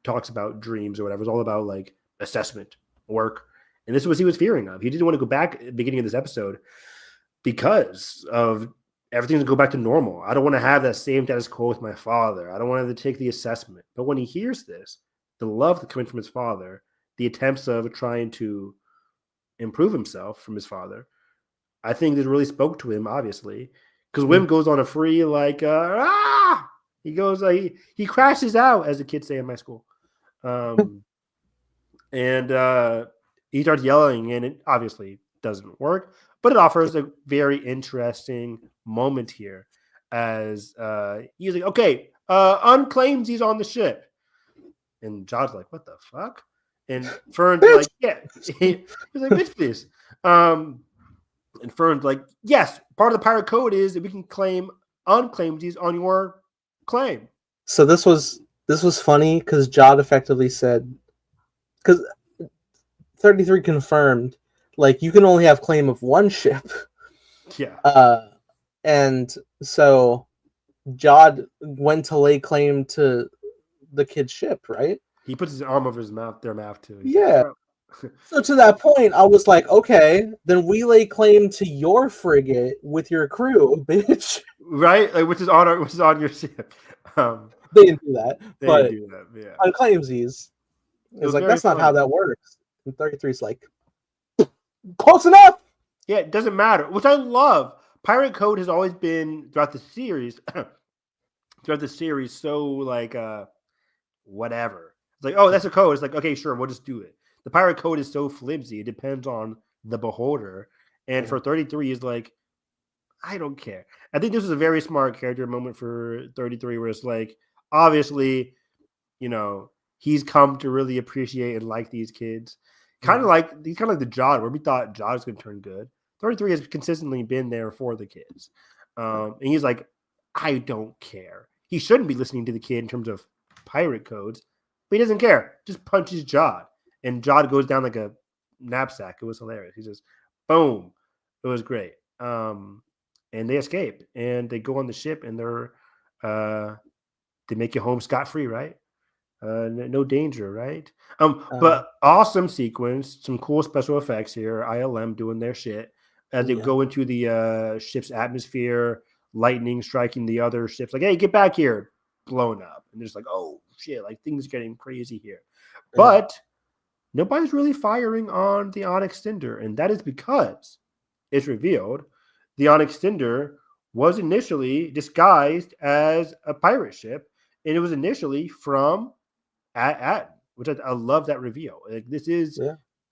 talks about dreams or whatever. It was all about like assessment, work. And this was what he was fearing of. He didn't want to go back at the beginning of this episode because of everything to go back to normal. I don't want to have that same status quo with my father. I don't want to take the assessment. But when he hears this, the love that's coming from his father, the attempts of trying to improve himself from his father, I think this really spoke to him, obviously. Because Wim goes on a free, like, he goes, he crashes out, as the kids say in my school. And he starts yelling, and it obviously doesn't work. But it offers a very interesting moment here as he's like, okay, unclaims he's on the ship. And John's like, what the fuck? And Fern's like, yeah. He's like, bitch this. And Fern's like, yes, part of the pirate code is that we can claim unclaimsies on your claim. So this was funny because Jod effectively said, because 33 confirmed, like, you can only have claim of one ship. Yeah. And so Jod went to lay claim to the kid's ship, right? He puts his arm over their mouth too. Yeah. So to that point, I was like, okay, then we lay claim to your frigate with your crew, bitch. Right? Like, which is on your ship. They didn't do that. But do that, yeah. On claimsies, it was like, that's not how that works. And 33's like, close enough. Yeah, it doesn't matter. Which I love. Pirate code has always been throughout the series. So like whatever. It's like, oh, that's a code. It's like, okay, sure, we'll just do it. the pirate code is so flimsy. It depends on the beholder. And for 33, is like, I don't care. I think this is a very smart character moment for 33, where it's like, obviously, he's come to really appreciate and like these kids. Kind of like the Jod, where we thought Jod was going to turn good. 33 has consistently been there for the kids. And he's like, I don't care. He shouldn't be listening to the kid in terms of pirate codes, but he doesn't care. Just punches Jod. And Jod goes down like a knapsack. It was hilarious. He just, boom. It was great. And they escape. And they go on the ship, and they make it home scot-free, right? No danger, right? But awesome sequence, some cool special effects here. ILM doing their shit as they go into the ship's atmosphere, lightning striking the other ships. Like, hey, get back here, blown up, and they're just like, oh shit, like things getting crazy here. But nobody's really firing on the Onyx Cinder, and that is because it's revealed the Onyx Cinder was initially disguised as a pirate ship, and it was initially from Atten, which I love that reveal. Like, this is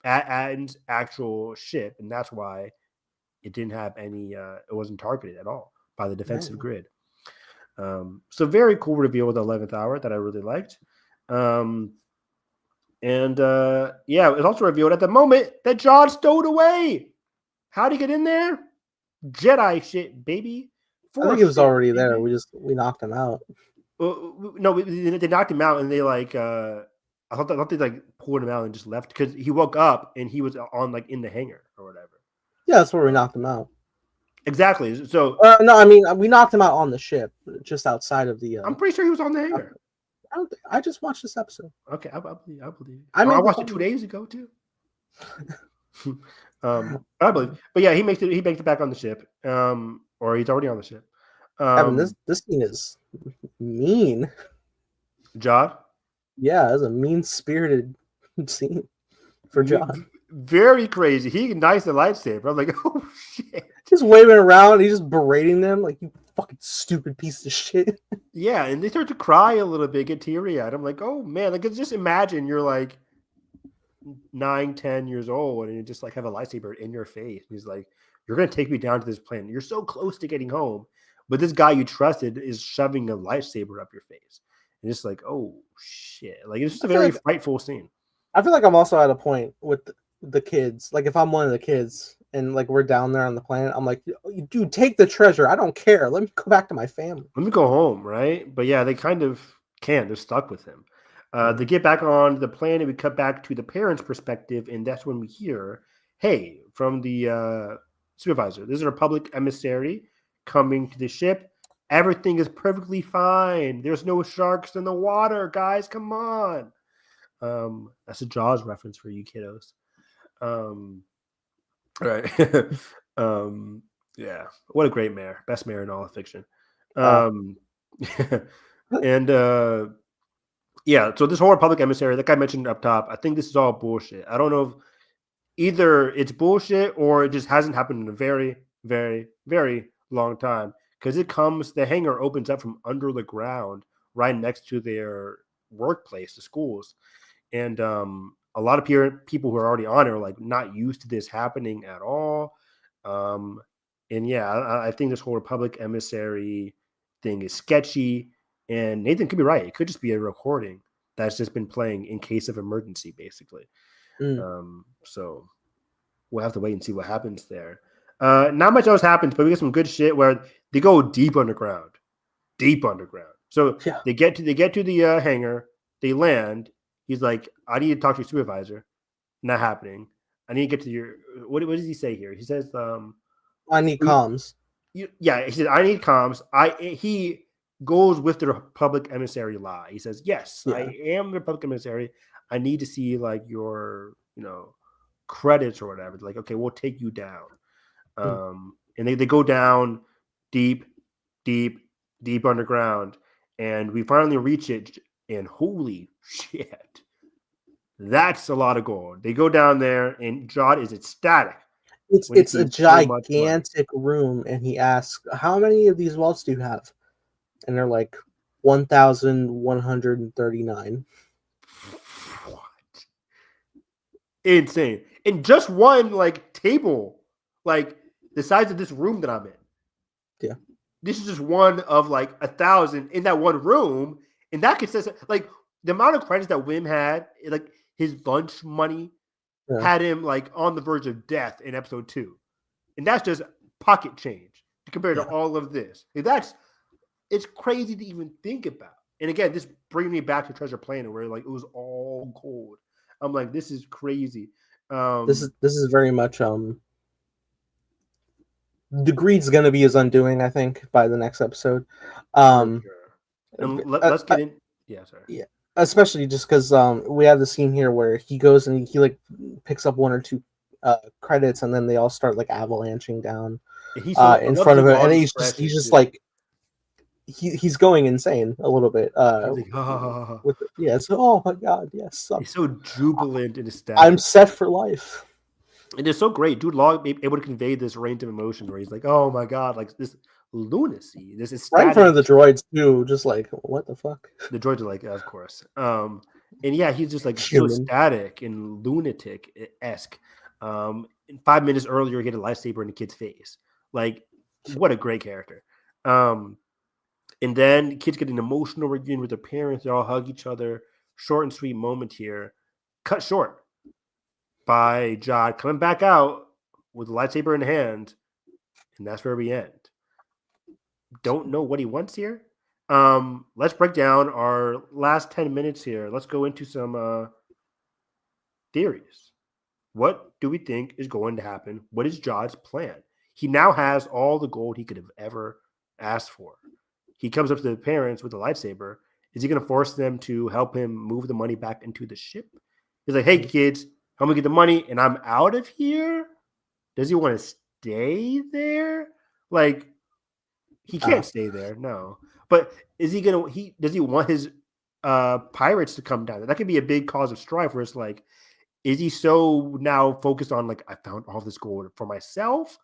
Atten's actual ship, and that's why it didn't have any. It wasn't targeted at all by the defensive grid. So very cool reveal with the 11th hour that I really liked. It also revealed at the moment that John stowed away. How'd he get in there? Jedi shit, baby. I think he was already there. We knocked him out. No, they knocked him out, and they like I thought they like pulled him out and just left, because he woke up and he was on like in the hangar or whatever. Yeah, that's where we knocked him out. Exactly. So no, I mean, we knocked him out on the ship, just outside of the. I'm pretty sure he was on the hangar. I just watched this episode. Okay, I believe. I watched it 2 days ago too. I believe, but yeah, he makes it back on the ship, or he's already on the ship. Evan, this scene is mean. Jod? Yeah, it's a mean-spirited scene for Jod. Very crazy. He ignites the lightsaber. I'm like, oh shit. Just waving around, he's just berating them like, you fucking stupid piece of shit. Yeah, and they start to cry a little bit, get teary-eyed. I'm like, oh man, like, just imagine you're like 9-10 years old, and you just like have a lightsaber in your face. He's like, you're gonna take me down to this planet. You're so close to getting home, but this guy you trusted is shoving a lightsaber up your face. And it's like, oh shit. Like, it's just a very frightful scene. I feel like I'm also at a point with the kids. Like, if I'm one of the kids and like we're down there on the planet, I'm like, dude, take the treasure. I don't care. Let me go back to my family. Let me go home, right? But yeah, they kind of can't. They're stuck with him. They get back on the planet. We cut back to the parents' perspective, and that's when we hear, hey, from the supervisor, this is a Republic emissary coming to the ship. Everything is perfectly fine. There's no sharks in the water, guys. Come on. That's a Jaws reference for you kiddos. All right. Yeah. What a great mayor. Best mayor in all of fiction. Yeah, so this whole Republic emissary, like I mentioned up top, I think this is all bullshit. I don't know if either it's bullshit or it just hasn't happened in a very, very, very long time. Because the hangar opens up from under the ground right next to their workplace, the schools. And a lot of people who are already on it are like not used to this happening at all. And yeah, I think this whole Republic emissary thing is sketchy. And Nathan could be right. It could just be a recording that's just been playing in case of emergency, basically. So we'll have to wait and see what happens there. Not much else happens, but we get some good shit where they go deep underground. So they get to the hangar. They land. He's like, I need to talk to your supervisor. Not happening. I need to get to your. What does he say here? He says, I need comms. He said, I need comms. He goes with the Republic emissary lie. He says, yes, I am the Republic emissary. I need to see like your, credits or whatever. Like, okay, we'll take you down. And they go down deep underground, and we finally reach it, and holy shit, that's a lot of gold. They go down there, and Jod is ecstatic. It's a gigantic room, and he asks, how many of these vaults do you have? And they're like 1,139. What? insane. In just one like table, like the size of this room that I'm in. Yeah. This is just one of like 1,000 in that one room, and that consists of, like the amount of credits that Wim had, like his lunch money Yeah. had him like on the verge of death in episode 2, and that's just pocket change compared to all of this. Like, it's crazy to even think about. And again, this brings me back to Treasure Planet, where like it was all gold. I'm like, this is crazy. This is very much the greed's gonna be his undoing, I think, by the next episode. For sure. And let's get in. Yeah, sorry. Yeah, especially just because we have the scene here where he goes and he like picks up one or two credits, and then they all start like avalanching down in front of him, and he's just like he's going insane a little bit. He's like, ah. With so oh my god, yes, He's so jubilant and ecstatic. I'm set for life. And it's so great. Dude Law able to convey this range of emotion where he's like, oh my god, like this lunacy, this is right in front of the droids too, just like what the fuck. The droids are like, of course. And yeah, he's just like so static and lunatic-esque. And 5 minutes earlier, he had a lightsaber in the kid's face. Like, what a great character. And then kids get an emotional reunion with their parents. They all hug each other. Short and sweet moment here. Cut short by Jod coming back out with a lightsaber in hand. And that's where we end. Don't know what he wants here. Let's break down our last 10 minutes here. Let's go into some theories. What do we think is going to happen? What is Jod's plan? He now has all the gold he could have ever asked for. He comes up to the parents with a lightsaber. Is he going to force them to help him move the money back into the ship? He's like, hey, kids, help me get the money, and I'm out of here? Does he want to stay there? Like, he can't stay there, no. But is he going to – does he want his pirates to come down? That could be a big cause of strife where it's like, is he so now focused on, like, I found all this gold for myself?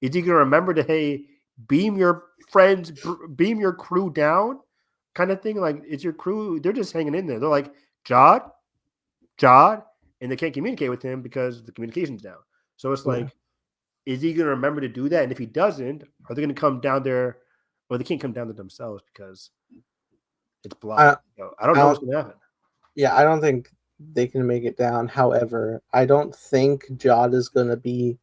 Is he going to remember to, hey, beam your friends, beam your crew down kind of thing? Like, it's your crew. They're just hanging in there. They're like, Jod, and they can't communicate with him because the communication's down. So it's like, is he going to remember to do that? And if he doesn't, are they going to come down there? Well, they can't come down there themselves because it's blocked. I don't know what's going to happen. Yeah, I don't think they can make it down. However, I don't think Jod is going to be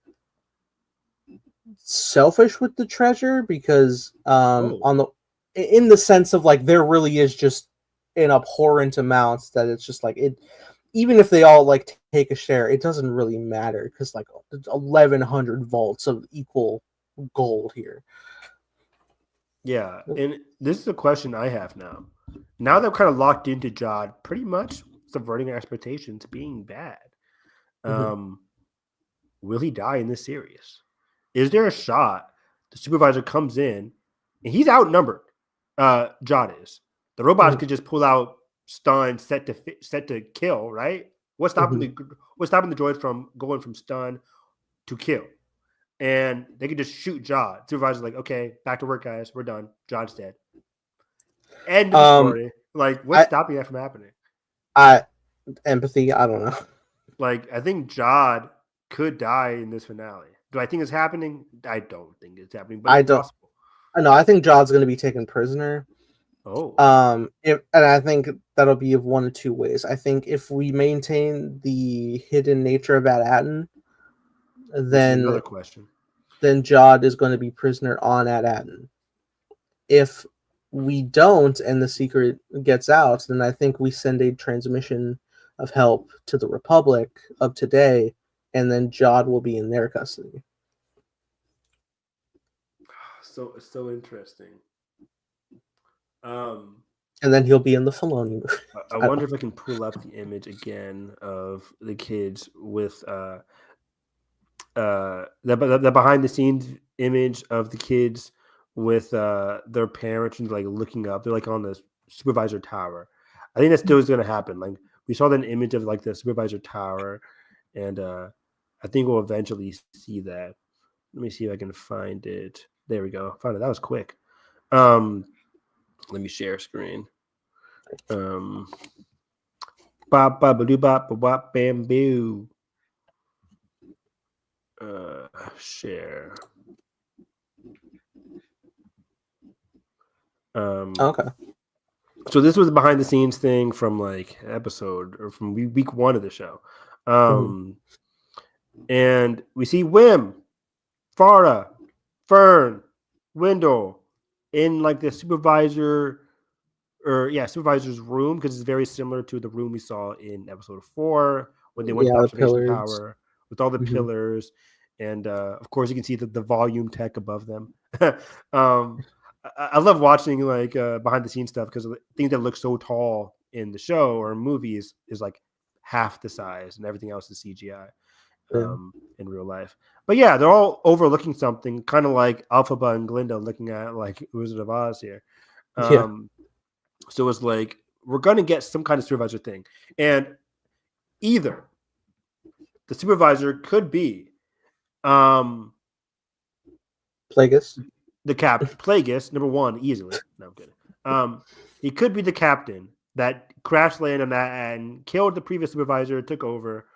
selfish with the treasure because in the sense of like there really is just an abhorrent amount that it's just like it. Even if they all like take a share, it doesn't really matter because like 1,100 volts of equal gold here. Yeah, and this is a question I have now. Now that I'm kind of locked into Jod, pretty much subverting our expectations, being bad. Will he die in this series? Is there a shot the supervisor comes in and he's outnumbered? Jod is. The robots could just pull out stun, set to kill, right? What's stopping the droids from going from stun to kill? And they could just shoot Jod. Supervisor's like, okay, back to work, guys. We're done. Jod's dead. End of story. Like, what's stopping that from happening? Empathy, I don't know. Like, I think Jod could die in this finale. Do I think it's happening? I don't think it's happening, but it's possible. No, I think Jod's going to be taken prisoner. Oh. And I think that'll be of one of two ways. I think if we maintain the hidden nature of At-Aten, then another question. Then Jod is going to be prisoner on At-Aten. If we don't and the secret gets out, then I think we send a transmission of help to the Republic of today, and then Jod will be in their custody. So interesting. And then he'll be in the Filoni movie. I wonder if I can pull up the image again of the kids with the behind the scenes image of the kids with their parents and like looking up. They're like on the supervisor tower. I think that still is going to happen. Like we saw that image of like the supervisor tower, and I think we'll eventually see that. Let me see if I can find it. There we go. Found it. That was quick. Let me share screen. Bop bop ba doo bop bop bam boo. Share. Okay. So this was a behind the scenes thing from like episode or from week 1 of the show. And we see Wim, Farah, Fern, Wendell in like the supervisor's room, because it's very similar to the room we saw in episode 4 when they went to Yeah, the observation pillars. tower with all the pillars, and of course you can see the volume tech above them. I love watching like behind the scenes stuff, because things that look so tall in the show or movies is like half the size, and everything else is CGI in real life. But yeah, they're all overlooking something, kind of like Alphaba and Glinda looking at like Wizard of Oz here. Yeah. So it's like we're going to get some kind of supervisor thing, and either the supervisor could be Plagueis. the Plagueis, number 1, easily. No, I'm kidding. He could be the captain that crash landed on that and killed the previous supervisor, took over.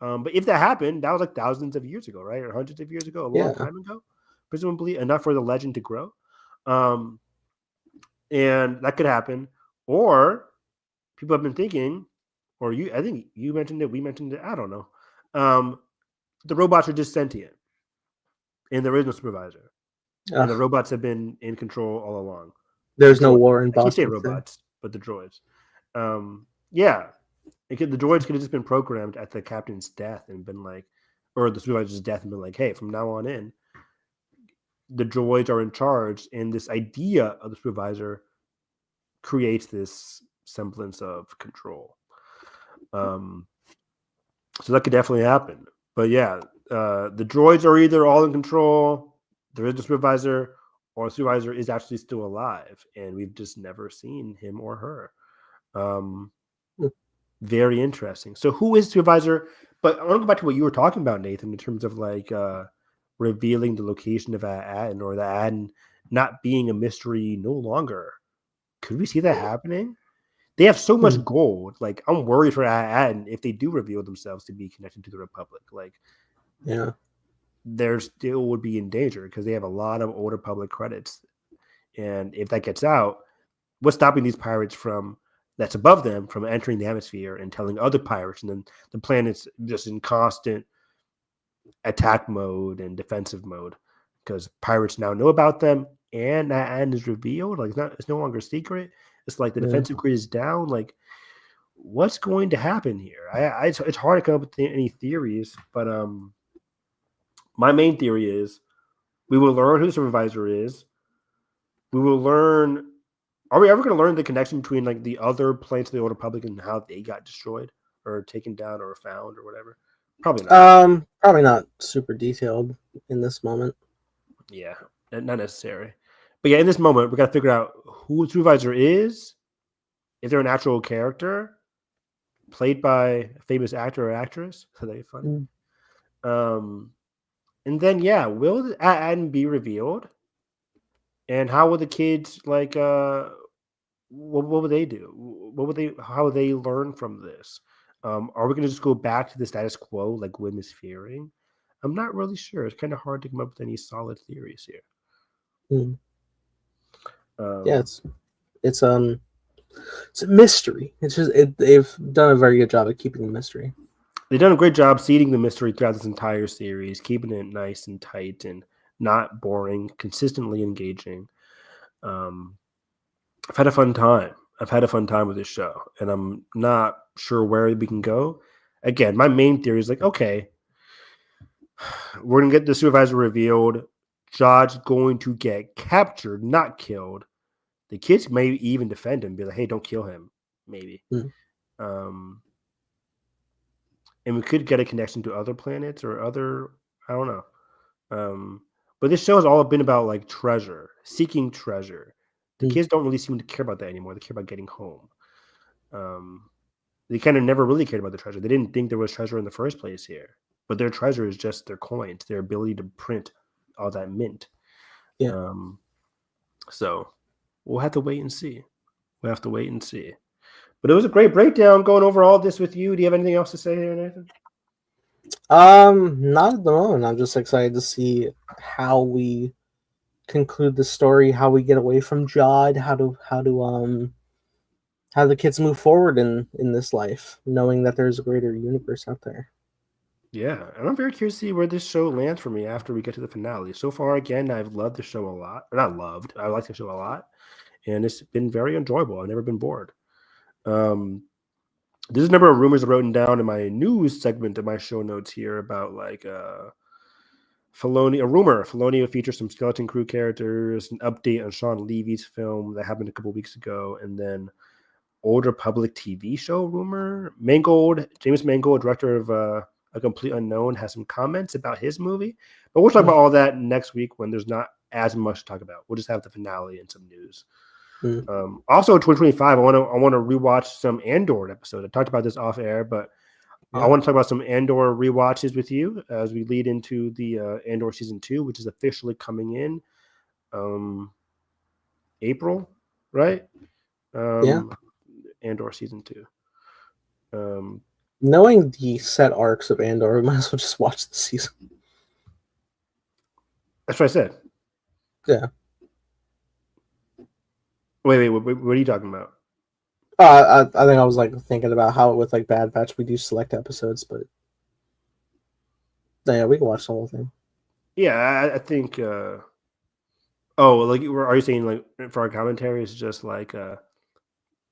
But if that happened, that was like thousands of years ago, right? Or hundreds of years ago, a long time ago, presumably enough for the legend to grow. And that could happen. Or people have been thinking, or I think you mentioned it, we mentioned it, I don't know. The robots are just sentient, and there is no supervisor. And the robots have been in control all along. There's no war in I keep saying Boston. robots, but the droids. Yeah. The droids could have just been programmed at the captain's death and been like, or the supervisor's death, and been like, hey, from now on in, the droids are in charge, and this idea of the supervisor creates this semblance of control. So that could definitely happen. But yeah, the droids are either all in control, there is a supervisor, or the supervisor is actually still alive, and we've just never seen him or her. Very interesting. So who is supervisor? But I want to go back to what you were talking about, Nathan, in terms of like revealing the location of Aden, or the Aden not being a mystery no longer. Could we see that happening? They have so much gold. Like, I'm worried for Aden if they do reveal themselves to be connected to the Republic. Like, yeah, there still would be in danger because they have a lot of Old Republic credits. And if that gets out, what's stopping these pirates from that's above them from entering the atmosphere and telling other pirates? And then the planet's just in constant attack mode and defensive mode because pirates now know about them, and that end is revealed. Like, it's no longer secret. It's like the defensive grid is down. Like, what's going to happen here? It's hard to come up with any theories, but my main theory is we will learn who the supervisor is. We will learn. Are we ever going to learn the connection between like the other planets of the Old Republic and how they got destroyed or taken down or found or whatever? Probably not. Probably not super detailed in this moment. Yeah, not necessary. But yeah, in this moment, we got to figure out who the supervisor is. If they're an actual character played by a famous actor or actress, so that'd be fun. And then will Aden be revealed? And how will the kids like? What will they do? How will they learn from this? Are we going to just go back to the status quo like Wim is fearing? I'm not really sure. It's kind of hard to come up with any solid theories here. It's a mystery. It's just they've done a very good job at keeping the mystery. They've done a great job seeding the mystery throughout this entire series, keeping it nice and tight and not boring, consistently engaging. I've had a fun time. With this show, and I'm not sure where we can go. Again, my main theory is like, okay, we're going to get the supervisor revealed. Jod's going to get captured, not killed. The kids may even defend him, be like, hey, don't kill him, maybe. And we could get a connection to other planets or other, I don't know. But this show has all been about like treasure, seeking treasure. The kids don't really seem to care about that anymore. They care about getting home. They kind of never really cared about the treasure. They didn't think there was treasure in the first place here. But their treasure is just their coins, their ability to print all that mint. Yeah. So we'll have to wait and see. But it was a great breakdown going over all this with you. Do you have anything else to say here, Nathan? Not at the moment. I'm just excited to see how we conclude the story, how we get away from Jod, how the kids move forward in this life, knowing that there's a greater universe out there. Yeah, and I'm very curious to see where this show lands for me after we get to the finale. So far, again, I've loved the show a lot. Or not loved, I like the show a lot, and it's been very enjoyable. I've never been bored. Um, there's a number of rumors written down in my news segment of my show notes here about like Filoni, a rumor Filoni will feature some Skeleton Crew characters, an update on Sean Levy's film that happened a couple weeks ago, and then Old Republic TV show rumor. James Mangold, director of A Complete Unknown, has some comments about his movie. But we'll talk about all that next week when there's not as much to talk about. We'll just have the finale and some news. Also, 2025, I want to rewatch some Andor episodes. I talked about this off air, but I want to talk about some Andor rewatches with you as we lead into the Andor season 2, which is officially coming in April, right? Andor season 2. Knowing the set arcs of Andor, we might as well just watch the season. That's what I said. Yeah. Wait, what are you talking about? I think I was like thinking about how with like Bad Batch we do select episodes, but yeah, we can watch the whole thing. Yeah, I think. Like, are you saying like for our commentary, it's just like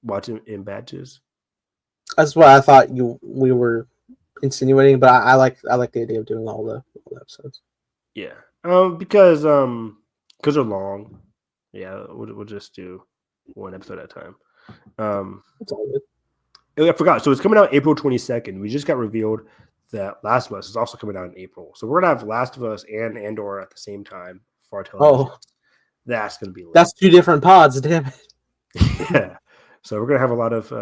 watching in batches? That's what I thought we were insinuating, but I like the idea of doing all the episodes. Yeah, because they're long. Yeah, we'll just do one episode at a time. It's all good. I forgot. So it's coming out April 22nd. We just got revealed that Last of Us is also coming out in April. So we're gonna have Last of Us and Andor at the same time for our television. Oh, that's gonna be lit. That's 2 different pods. Damn it. Yeah. So we're gonna have a lot of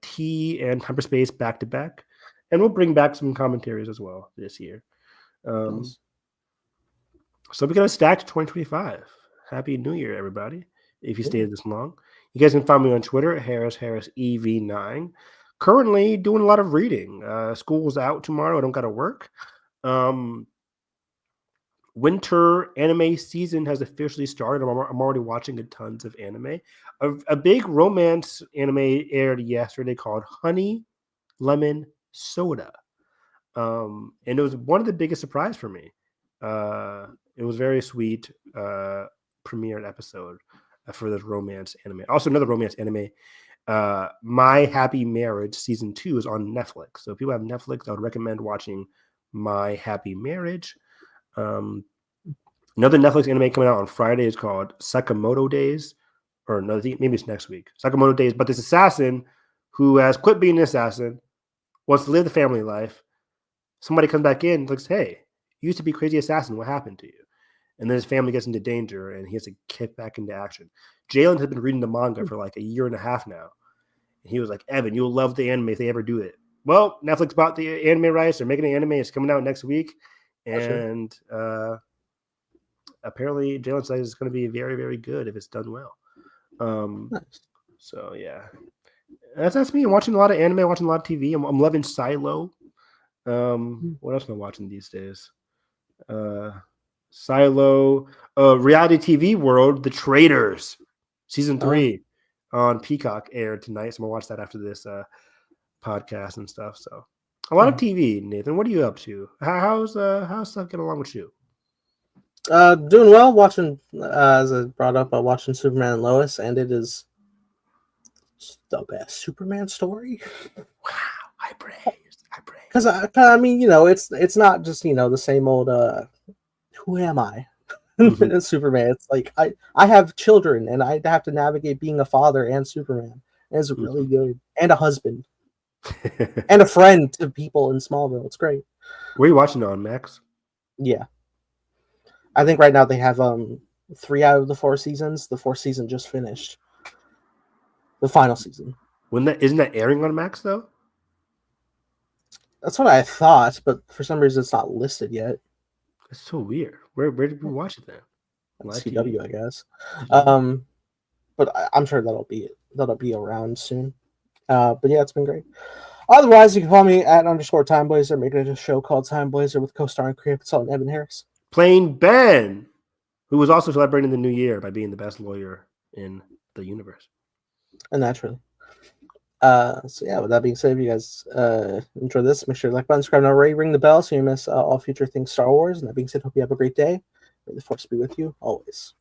T and Hyperspace back to back, and we'll bring back some commentaries as well this year. Nice. So we got a stacked 2025. Happy New Year, everybody! If you stayed this long, you guys can find me on Twitter at HarrisEV9. Currently doing a lot of reading. School's out tomorrow. I don't got to work. Winter anime season has officially started. I'm already watching tons of anime. A big romance anime aired yesterday called Honey Lemon Soda. And it was one of the biggest surprise for me. It was very sweet premiered episode for this romance anime. Also, another romance anime, My Happy Marriage season 2 is on Netflix. So if people have Netflix, I would recommend watching My Happy Marriage. Another Netflix anime coming out on Friday is called Sakamoto Days, or no, maybe it's next week. Sakamoto Days, but this assassin who has quit being an assassin, wants to live the family life. Somebody comes back in and looks, hey, you used to be crazy assassin. What happened to you? And then his family gets into danger and he has to kick back into action. Jalen has been reading the manga for like a year and a half now. And he was like, Evan, you'll love the anime if they ever do it. Well, Netflix bought the anime rights. They're making an anime. It's coming out next week. And apparently Jalen says it's going to be very, very good if it's done well. Nice. So, yeah. That's me. I'm watching a lot of anime, watching a lot of TV. I'm loving Silo. What else am I watching these days? Silo, reality TV world, The Traitors, season 3 on Peacock aired tonight. So I'm gonna watch that after this podcast and stuff. So a lot of TV. Nathan, what are you up to? How's stuff getting along with you? Doing well. Watching, as I brought up, watching Superman and Lois, and it is the best Superman story. Wow, high praise. Because I mean, it's not just the same old. Who am I? Superman. It's like I have children and I have to navigate being a father and Superman. And it's really good, and a husband, and a friend to people in Smallville. It's great. Where are you watching it on, Max? Yeah, I think right now they have 3 out of the 4 seasons. The 4th season just finished. The final season. Isn't that airing on Max though? That's what I thought, but for some reason it's not listed yet. That's so weird. Where did we watch it then? CW, I guess. But I'm sure that'll be around soon. But yeah, it's been great. Otherwise, you can follow me at _TimeBlazer, making it a show called Time Blazer with co-starring creative consultant Evan Harris. Playing Ben, who was also celebrating the new year by being the best lawyer in the universe. And naturally. So yeah, with that being said, if you guys enjoy this, make sure to like button, subscribe, and already ring the bell so you miss all future things Star Wars. And that being said, hope you have a great day. May the Force be with you always.